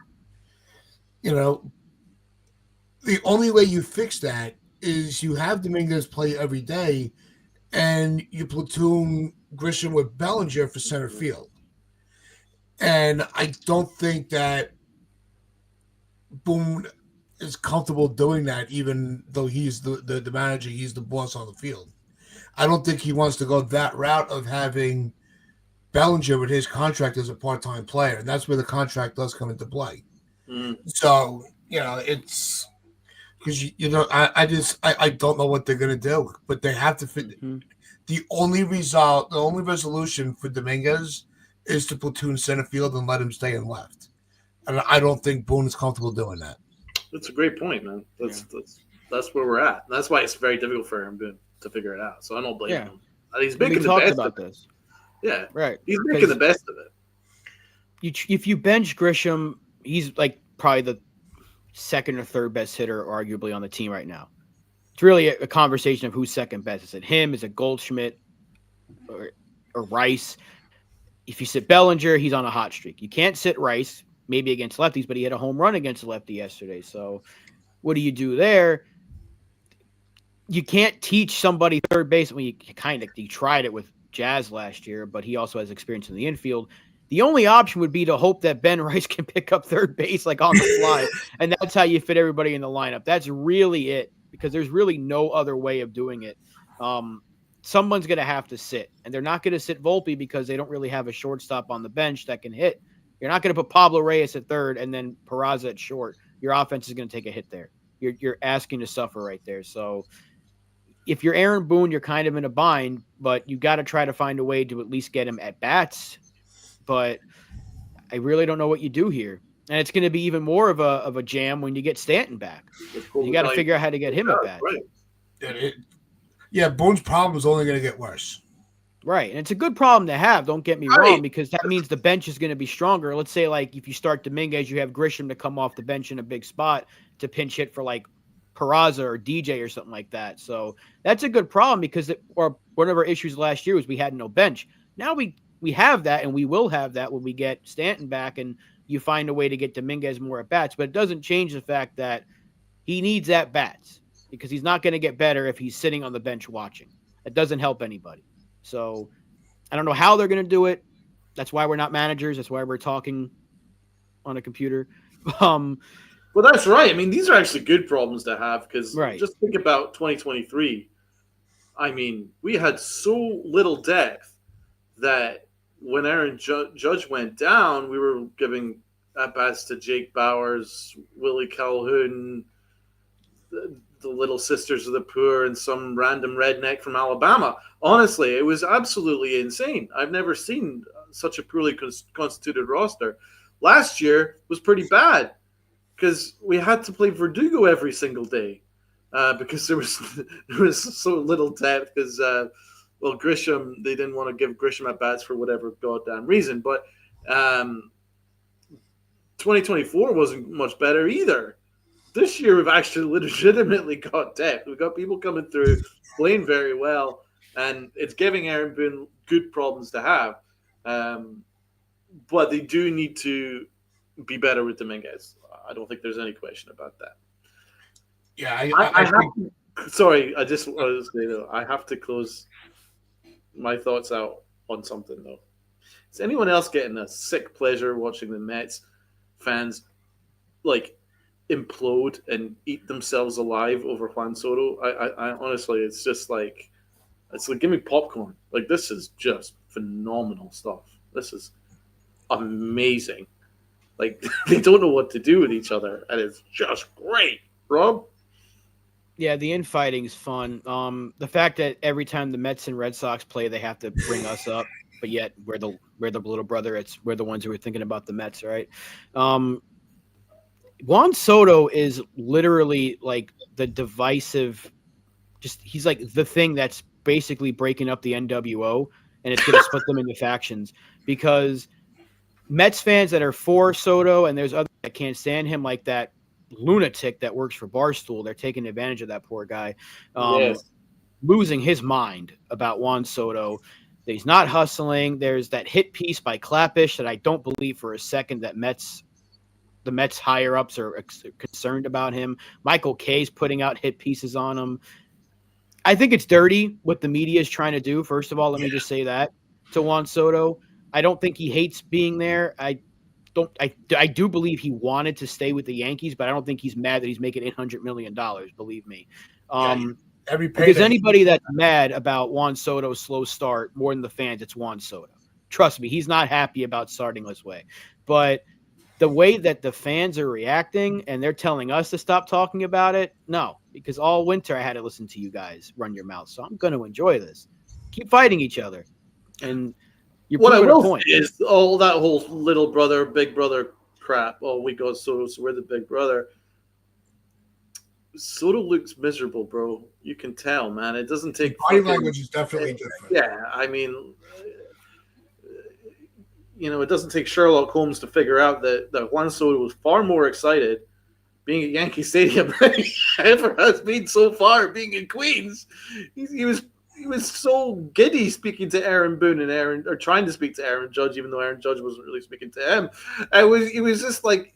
The only way you fix that is you have Dominguez play every day and you platoon Grisham with Bellinger for center field. And I don't think that Boone is comfortable doing that, even though he's the manager, he's the boss on the field. I don't think he wants to go that route of having Bellinger with his contract as a part-time player, and that's where the contract does come into play. Mm. So it's because I don't know what they're gonna do, but they have to fit. Mm-hmm. The only resolution for Dominguez is to platoon center field and let him stay in left. And I don't think Boone is comfortable doing that. That's a great point, man. That's where we're at. And that's why it's very difficult for him to figure it out. So I don't blame him. He's making the best about of it. this. Yeah, right. He's making the best of it. If you bench Grisham, he's like probably the second or third best hitter, arguably, on the team right now. It's really a conversation of who's second best. Is it him? Is it Goldschmidt or Rice? If you sit Bellinger, he's on a hot streak. You can't sit Rice, maybe against lefties, but he had a home run against a lefty yesterday. So what do you do there? You can't teach somebody third base. I mean, you tried it with Jazz last year, but he also has experience in the infield. The only option would be to hope that Ben Rice can pick up third base like on the fly, and that's how you fit everybody in the lineup. That's really it, because there's really no other way of doing it. Someone's going to have to sit, and they're not going to sit Volpe because they don't really have a shortstop on the bench that can hit. You're not going to put Pablo Reyes at third and then Peraza at short. Your offense is going to take a hit there. You're asking to suffer right there. So if you're Aaron Boone, you're kind of in a bind, but you got to try to find a way to at least get him at bats. But I really don't know what you do here. And it's going to be even more of a jam when you get Stanton back. You got to figure out how to get him at bats. Right. Boone's problem is only going to get worse. Right. And it's a good problem to have, don't get me wrong, because that means the bench is going to be stronger. Let's say, like, if you start Dominguez, you have Grisham to come off the bench in a big spot to pinch hit for, like, Peraza or DJ or something like that. So that's a good problem, because one of our issues last year was we had no bench. Now we have that, and we will have that when we get Stanton back and you find a way to get Dominguez more at bats. But it doesn't change the fact that he needs at bats, because he's not going to get better if he's sitting on the bench watching. It doesn't help anybody. So I don't know how they're going to do it. That's why we're not managers. That's why we're talking on a computer. Well, that's right. I mean, these are actually good problems to have, because just think about 2023. I mean, we had so little depth that when Aaron Judge went down, we were giving at-bats to Jake Bowers, Willie Calhoun, the Little Sisters of the Poor, and some random redneck from Alabama. Honestly, it was absolutely insane. I've never seen such a poorly constituted roster. Last year was pretty bad because we had to play Verdugo every single day because there was so little depth because, Grisham, they didn't want to give Grisham at bats for whatever goddamn reason. But 2024 wasn't much better either. This year, we've actually legitimately got depth. We've got people coming through, playing very well, and it's giving Aaron Boone good problems to have. But they do need to be better with Dominguez. I don't think there's any question about that. Yeah, I have sorry, I just want to say, though, I have to close my thoughts out on something, though. Is anyone else getting a sick pleasure watching the Mets fans, like, implode and eat themselves alive over Juan Soto? I honestly, it's like give me popcorn. Like, this is just phenomenal stuff. This is amazing. Like, they don't know what to do with each other, and it's just great. Rob? Yeah, the infighting's fun. The fact that every time the Mets and Red Sox play, they have to bring us up, but yet we're the little brother. We're the ones who are thinking about the Mets, right? Juan Soto is literally like the divisive, he's like the thing that's basically breaking up the NWO, and it's going to split them into factions, because Mets fans that are for Soto, and there's others that can't stand him, like that lunatic that works for Barstool. They're taking advantage of that poor guy, losing his mind about Juan Soto. That he's not hustling. There's that hit piece by Clappish that I don't believe for a second that the Mets higher ups are concerned about him. Michael Kay's putting out hit pieces on him. I think it's dirty what the media is trying to do. First of all, let me just say that to Juan Soto. I don't think he hates being there. I do believe he wanted to stay with the Yankees, but I don't think he's mad that he's making $800 million. Believe me. Because anybody that's mad about Juan Soto's slow start more than the fans, it's Juan Soto. Trust me, he's not happy about starting this way. But the way that the fans are reacting and they're telling us to stop talking about it, no, because all winter I had to listen to you guys run your mouth. So I'm going to enjoy this. Keep fighting each other. And you're What I proving a will point. say is all that whole little brother, big brother crap. Oh, we go so we're the big brother. Soto looks miserable, bro. You can tell, man. It doesn't take Body language is definitely different. Yeah, I mean, it doesn't take Sherlock Holmes to figure out that Juan Soto was far more excited being at Yankee Stadium than he ever has been so far being in Queens. He was so giddy speaking to Aaron Boone or trying to speak to Aaron Judge, even though Aaron Judge wasn't really speaking to him. It was just like,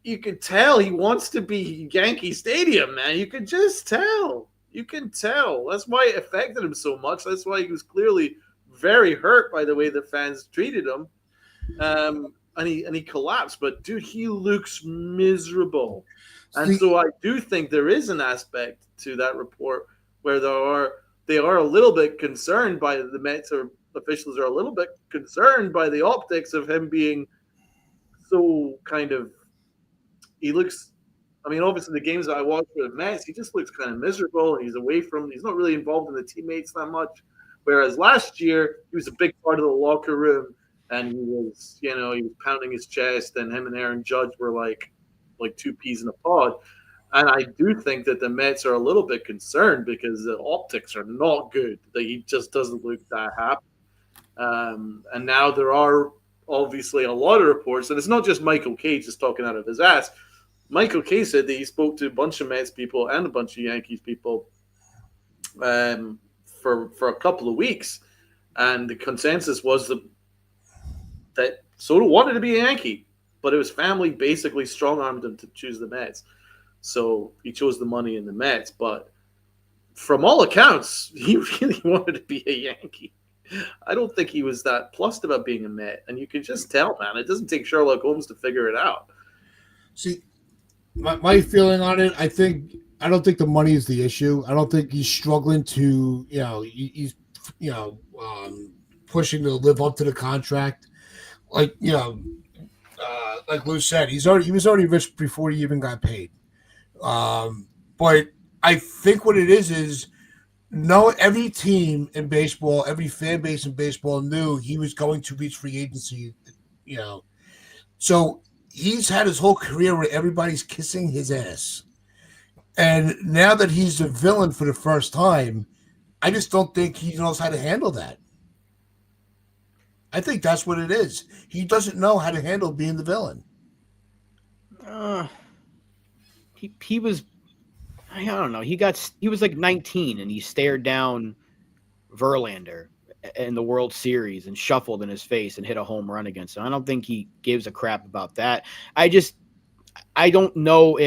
you could tell he wants to be Yankee Stadium, man. You could just tell. You can tell. That's why it affected him so much. That's why he was clearly very hurt by the way the fans treated him. And he collapsed. But, dude, he looks miserable. And so I do think there is an aspect to that report where they are a little bit concerned by the Mets, or officials are a little bit concerned by the optics of him being so kind of, he looks, I mean, obviously the games that I watch for the Mets, he just looks kind of miserable. He's he's not really involved in the teammates that much. Whereas last year, he was a big part of the locker room, and he was pounding his chest, and him and Aaron Judge were like two peas in a pod. And I do think that the Mets are a little bit concerned because the optics are not good. That he just doesn't look that happy. And now there are obviously a lot of reports, and it's not just Michael Kay just talking out of his ass. Michael Kay said that he spoke to a bunch of Mets people and a bunch of Yankees people for a couple of weeks, and the consensus was that Soto wanted to be a Yankee, but his family basically strong-armed him to choose the Mets. So he chose the money in the Mets, but from all accounts, he really wanted to be a Yankee. I don't think he was that plussed about being a Met, and you can just tell, man. It doesn't take Sherlock Holmes to figure it out. See, my feeling on it, I don't think the money is the issue. I don't think he's struggling to, he's pushing to live up to the contract. Like like Lou said, he was already rich before he even got paid. But I think what it is every team in baseball, every fan base in baseball knew he was going to reach free agency, So he's had his whole career where everybody's kissing his ass. And now that he's a villain for the first time, I just don't think he knows how to handle that. I think that's what it is. He doesn't know how to handle being the villain. He was, I don't know. He was like 19 and he stared down Verlander in the World Series and shuffled in his face and hit a home run against him. I don't think he gives a crap about that. I don't know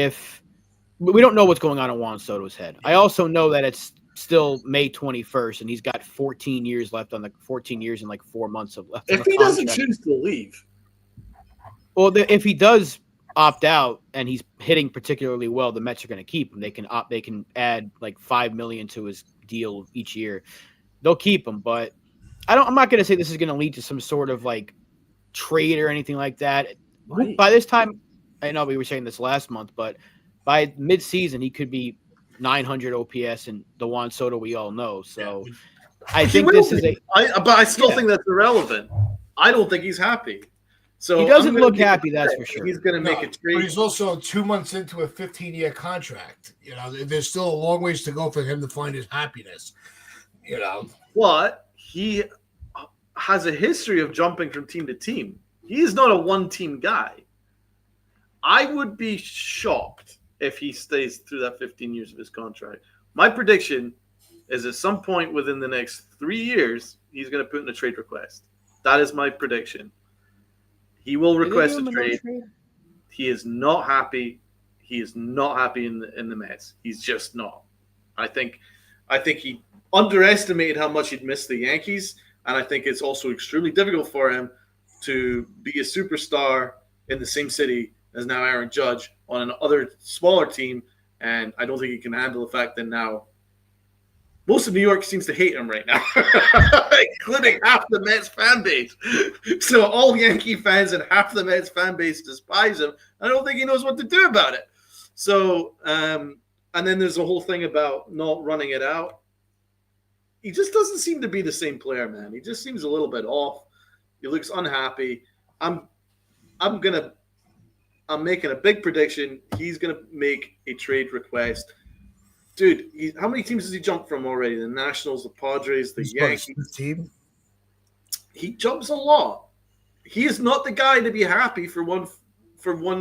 we don't know what's going on in Juan Soto's head. I also know that it's still May 21st and he's got 14 years left 14 years and like 4 months of left. If he doesn't choose to leave. Well, if he does opt out and he's hitting particularly well, the Mets are going to keep him. They can add like $5 million to his deal each year. They'll keep him, but I'm not going to say this is going to lead to some sort of like trade or anything like that. Right. By this time, I know we were saying this last month, but by mid-season he could be 900 OPS and the Juan Soto we all know. So yeah. I think this is but I still think that's irrelevant. I don't think he's happy. So he doesn't look happy, that's for sure. He's going to make a trade. But he's also 2 months into a 15-year contract. There's still a long ways to go for him to find his happiness. But he has a history of jumping from team to team. He is not a one-team guy. I would be shocked if he stays through that 15 years of his contract. My prediction is at some point within the next 3 years, he's going to put in a trade request. That is my prediction. He will request a trade. He is not happy. He is not happy in the Mets. He's just not. I think he underestimated how much he'd miss the Yankees, and I think it's also extremely difficult for him to be a superstar in the same city as now Aaron Judge on another smaller team, and I don't think he can handle the fact that now most of New York seems to hate him right now, including half the Mets fan base. So all Yankee fans and half the Mets fan base despise him. I don't think he knows what to do about it. So, and then there's a whole thing about not running it out. He just doesn't seem to be the same player, man. He just seems a little bit off. He looks unhappy. I'm making a big prediction. He's gonna make a trade request. Dude, how many teams has he jumped from already? The Nationals, the Padres, the Yankees. Team. He jumps a lot. He is not the guy to be happy for one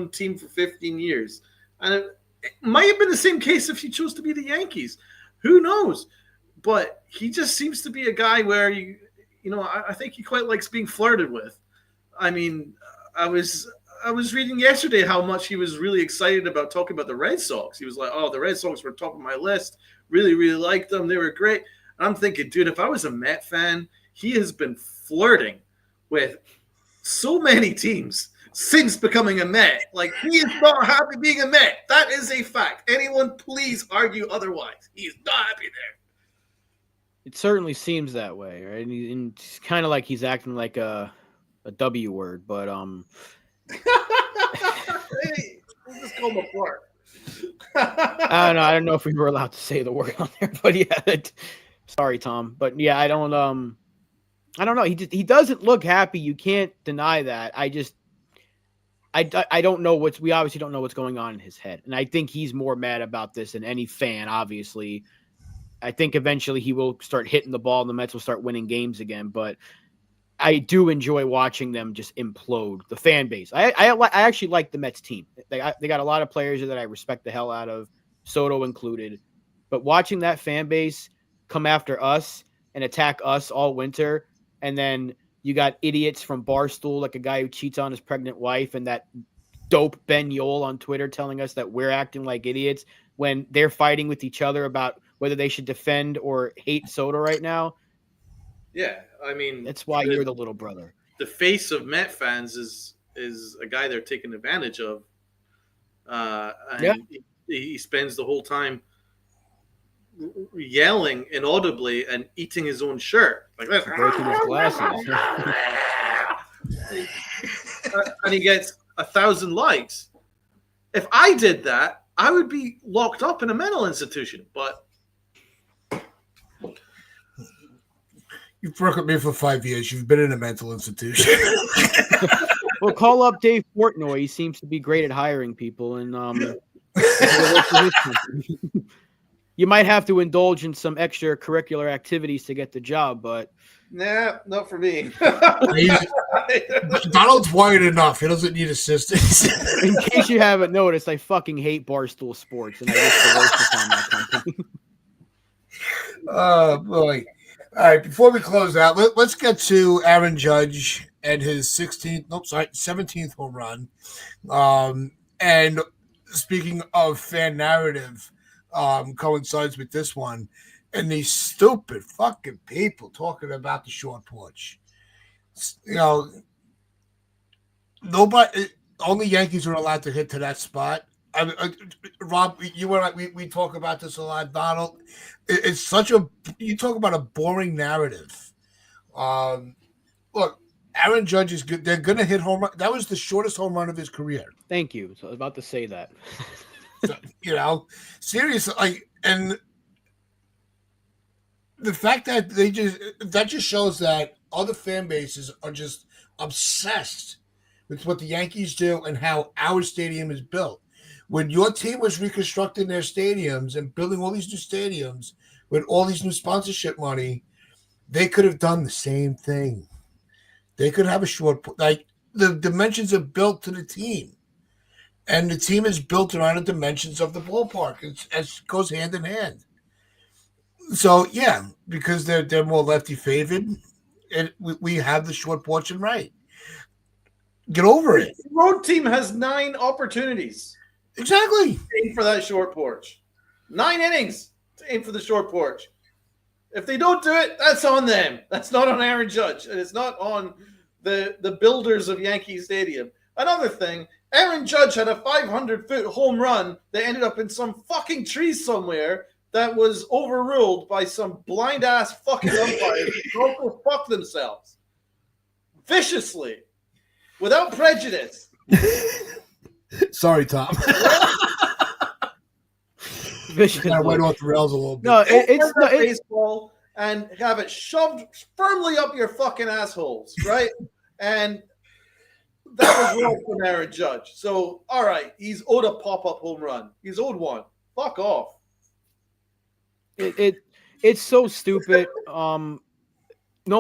team for 15 years. And it might have been the same case if he chose to be the Yankees. Who knows? But he just seems to be a guy where I think he quite likes being flirted with. I mean, I was reading yesterday how much he was really excited about talking about the Red Sox. He was like, "Oh, the Red Sox were top of my list. Really, really liked them. They were great." And I'm thinking, dude, if I was a Met fan, he has been flirting with so many teams since becoming a Met. Like, he is not happy being a Met. That is a fact. Anyone please argue otherwise. He is not happy there. It certainly seems that way, right? And it's kind of like he's acting like a W word, but Hey, we'll just call him a flirt. I don't know if we were allowed to say the word on there, but yeah, sorry, Tom, but yeah, I don't know. He doesn't look happy. You can't deny that. I don't know we obviously don't know what's going on in his head, and I think he's more mad about this than any fan. Obviously, I think eventually he will start hitting the ball, and the Mets will start winning games again, but I do enjoy watching them just implode. The fan base. I actually like the Mets team. They got a lot of players that I respect the hell out of, Soto included. But watching that fan base come after us and attack us all winter, and then you got idiots from Barstool, like a guy who cheats on his pregnant wife, and that dope Ben Yole on Twitter telling us that we're acting like idiots when they're fighting with each other about whether they should defend or hate Soto right now. Yeah, I mean, that's why you're the little brother. The face of Met fans is a guy they're taking advantage of. And he spends the whole time yelling inaudibly and eating his own shirt like this. Breaking his glasses. And he gets 1,000 likes. If I did that, I would be locked up in a mental institution. But you've worked with me for 5 years. You've been in a mental institution. Well, call up Dave Portnoy. He seems to be great at hiring people, and you might have to indulge in some extracurricular activities to get the job, but nah, not for me. Donald's wired enough. He doesn't need assistance. In case you haven't noticed, I fucking hate Barstool Sports, and I wish the worst upon that company. Oh, boy. All right, before we close out, let's get to Aaron Judge and his 17th home run. And speaking of fan narrative, coincides with this one, and these stupid fucking people talking about the short porch. Only Yankees are allowed to hit to that spot. Rob, you and I, we talk about this a lot. Donald, it's you talk about a boring narrative. Look, Aaron Judge is good. They're going to hit home run. That was the shortest home run of his career. Thank you. So I was about to say that. So, seriously, and the fact that that just shows that other fan bases are just obsessed with what the Yankees do and how our stadium is built. When your team was reconstructing their stadiums and building all these new stadiums with all these new sponsorship money, they could have done the same thing. They could have a short, the dimensions are built to the team. And the team is built around the dimensions of the ballpark. It goes hand in hand. So, yeah, because they're more lefty favored, and we have the short porch and right. Get over it. The road team has 9 opportunities. Exactly. To aim for that short porch. 9 innings to aim for the short porch. If they don't do it, that's on them. That's not on Aaron Judge. And it's not on the builders of Yankee Stadium. Another thing, Aaron Judge had a 500-foot home run that ended up in some fucking tree somewhere that was overruled by some blind ass fucking umpires who go fuck themselves viciously, without prejudice. Sorry, Tom. Viciously. I went off the rails a little bit. No, it's baseball and have it shoved firmly up your fucking assholes, right? And that was wrong from Aaron Judge. So, all right, he's owed a pop-up home run. He's owed one. Fuck off. It's so stupid. No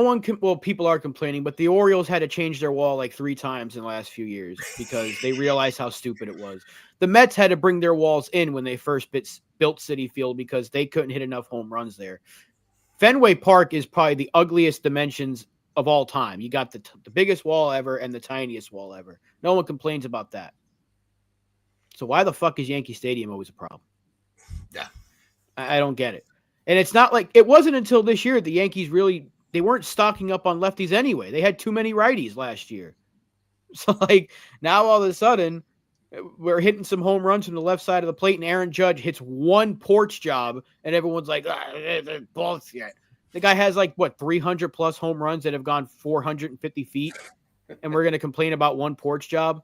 one can. Well, people are complaining, but the Orioles had to change their wall like 3 times in the last few years because they realized how stupid it was. The Mets had to bring their walls in when they first built Citi Field because they couldn't hit enough home runs there. Fenway Park is probably the ugliest dimensions of all time. You got the biggest wall ever and the tiniest wall ever. No one complains about that. So why the fuck is Yankee Stadium always a problem? Yeah. I don't get it. And it's not like it wasn't until this year the Yankees really, they weren't stocking up on lefties anyway. They had too many righties last year. So like now all of a sudden we're hitting some home runs from the left side of the plate and Aaron Judge hits one porch job and everyone's like, bullshit. The guy has like 300 plus home runs that have gone 450 feet. And we're going to complain about one porch job.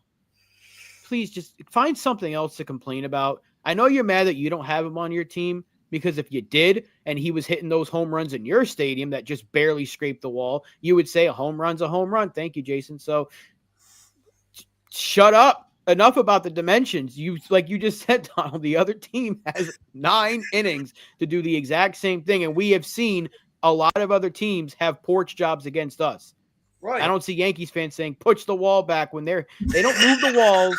Please just find something else to complain about. I know you're mad that you don't have him on your team because if you did and he was hitting those home runs in your stadium that just barely scraped the wall, you would say a home run's a home run. Thank you, Jason. So shut up. Enough about the dimensions. You just said, Donald, the other team has 9 innings to do the exact same thing. And we have seen a lot of other teams have porch jobs against us. Right. I don't see Yankees fans saying, push the wall back when they don't move the walls.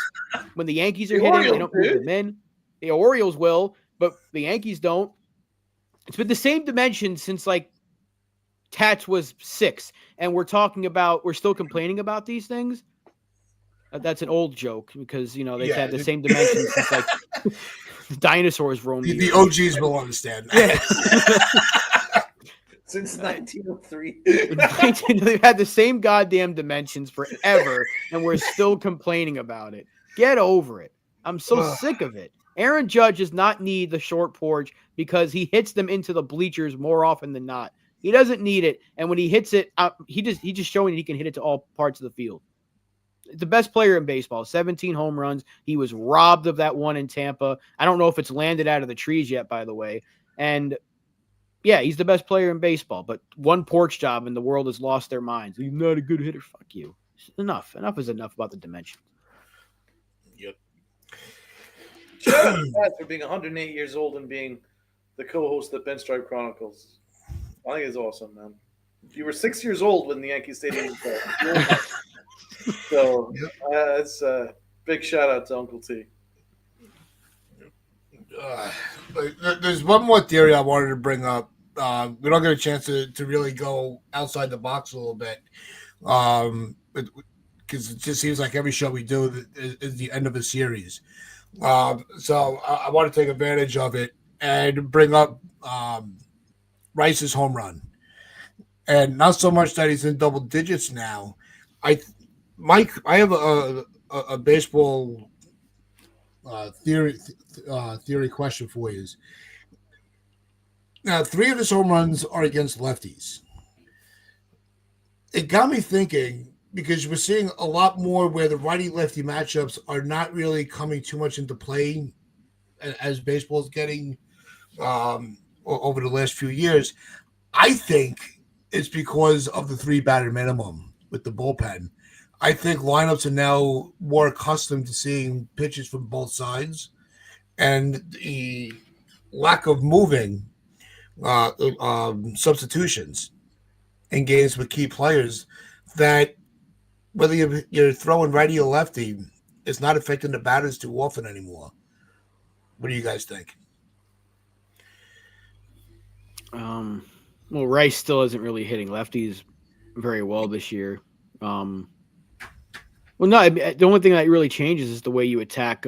When the Yankees are hitting, they don't move them in. The Orioles will, but the Yankees don't. It's been the same dimension since Tats was 6. And we're still complaining about these things. That's an old joke because, they've had the same dimension since the dinosaurs roamed. The OGs will understand that. Yeah. Since 1903. They've had the same goddamn dimensions forever, and we're still complaining about it. Get over it. I'm so sick of it. Aaron Judge does not need the short porch because he hits them into the bleachers more often than not. He doesn't need it, and when he hits it, he's just showing he can hit it to all parts of the field. The best player in baseball, 17 home runs. He was robbed of that one in Tampa. I don't know if it's landed out of the trees yet, by the way. And yeah, he's the best player in baseball, but one porch job and the world has lost their minds. He's not a good hitter. Fuck you. Enough. Enough is enough about the dimension. Yep. Shout out to Pat for being 108 years old and being the co-host of the Pinstripe Chronicles. I think it's awesome, man. You were 6 years old when the Yankee Stadium was built. So it's a big shout out to Uncle T. There's one more theory I wanted to bring up. We don't get a chance to really go outside the box a little bit because it just seems like every show we do is the end of a series. So I want to take advantage of it and bring up Rice's home run. And not so much that he's in double digits now. Mike, I have a baseball theory question for you. Now, 3 of his home runs are against lefties. It got me thinking because we're seeing a lot more where the righty-lefty matchups are not really coming too much into play as baseball's getting over the last few years. I think it's because of the 3-batter minimum with the bullpen. I think lineups are now more accustomed to seeing pitches from both sides, and the lack of moving substitutions in games with key players, that whether you're throwing righty or lefty, it's not affecting the batters too often anymore. What do you guys think? Well, Rice still isn't really hitting lefties very well this year. Well, no, the only thing that really changes is the way you attack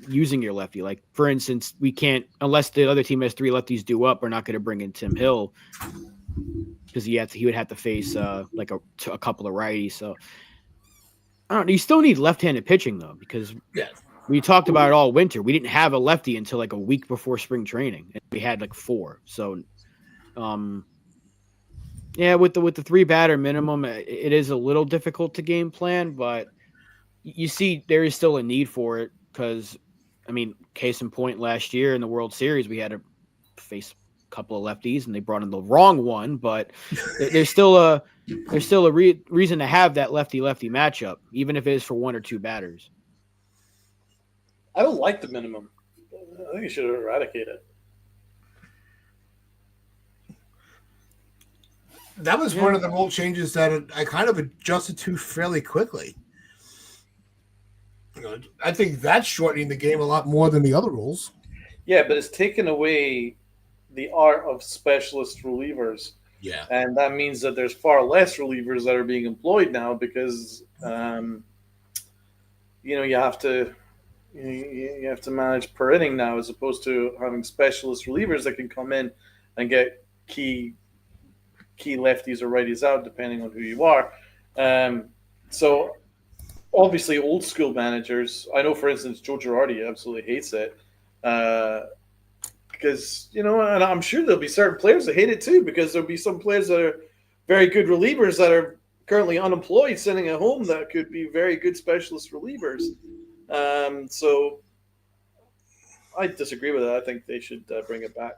using your lefty. Like, for instance, we can't, unless the other team has 3 lefties due up, we're not going to bring in Tim Hill because he would have to face a couple of righties. So, I don't know. You still need left-handed pitching, though, because we talked about it all winter. We didn't have a lefty until like a week before spring training, and we had like 4. So, yeah, with the 3 batter minimum, it is a little difficult to game plan, but you see there is still a need for it because, I mean, case in point, last year in the World Series, we had to face a couple of lefties and they brought in the wrong one, but there's still a reason to have that lefty-lefty matchup, even if it is for 1 or 2 batters. I don't like the minimum. I think you should eradicate it. That was one of the rule changes that I kind of adjusted to fairly quickly. I think that's shortening the game a lot more than the other rules. Yeah, but it's taken away the art of specialist relievers. Yeah. And that means that there's far less relievers that are being employed now because, you have to manage per inning now as opposed to having specialist relievers that can come in and get key lefties or righties out depending on who you are. So obviously old school managers, I know for instance Joe Girardi absolutely hates it because and I'm sure there'll be certain players that hate it too because there'll be some players that are very good relievers that are currently unemployed sitting at home that could be very good specialist relievers. So I disagree with that. I think they should bring it back.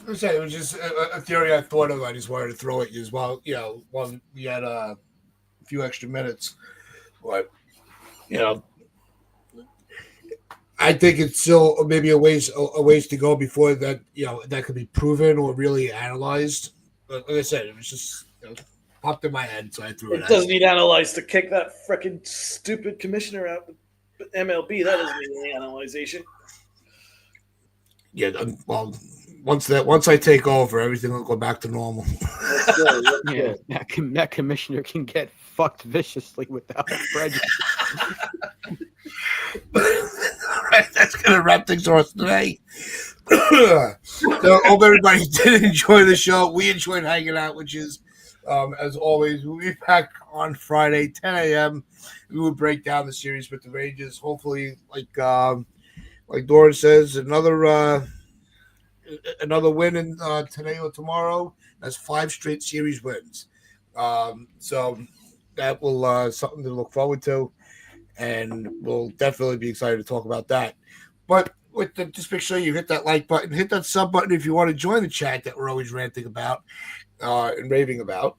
I was saying, it was just a theory I thought of. I just wanted to throw at you as well. While we had a few extra minutes, but I think it's still maybe a ways to go before that. That could be proven or really analyzed. But like I said, it was just popped in my head, so I threw it. It doesn't need analyzed to kick that freaking stupid commissioner out. But MLB, that doesn't need any analyzation. Yeah, well, once I take over, everything will go back to normal. Yeah, that commissioner can get fucked viciously without prejudice. All right, that's gonna wrap things for us today. So, hope everybody did enjoy the show. We enjoyed hanging out, which is, as always, we'll be back on Friday, 10 a.m. We will break down the series with the Rangers. Hopefully, like Doran says, another win in today or tomorrow. That's 5 straight series wins. So that will something to look forward to, and we'll definitely be excited to talk about that. But just make sure you hit that like button, hit that sub button if you want to join the chat that we're always ranting about and raving about.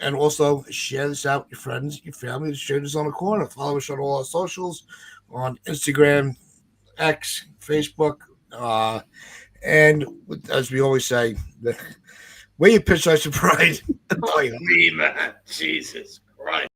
And also share this out with your friends, your family. Share this on the corner. Follow us on all our socials, on Instagram, X, Facebook. And as we always say, where you pitch, I should pride. Me, man. Jesus Christ.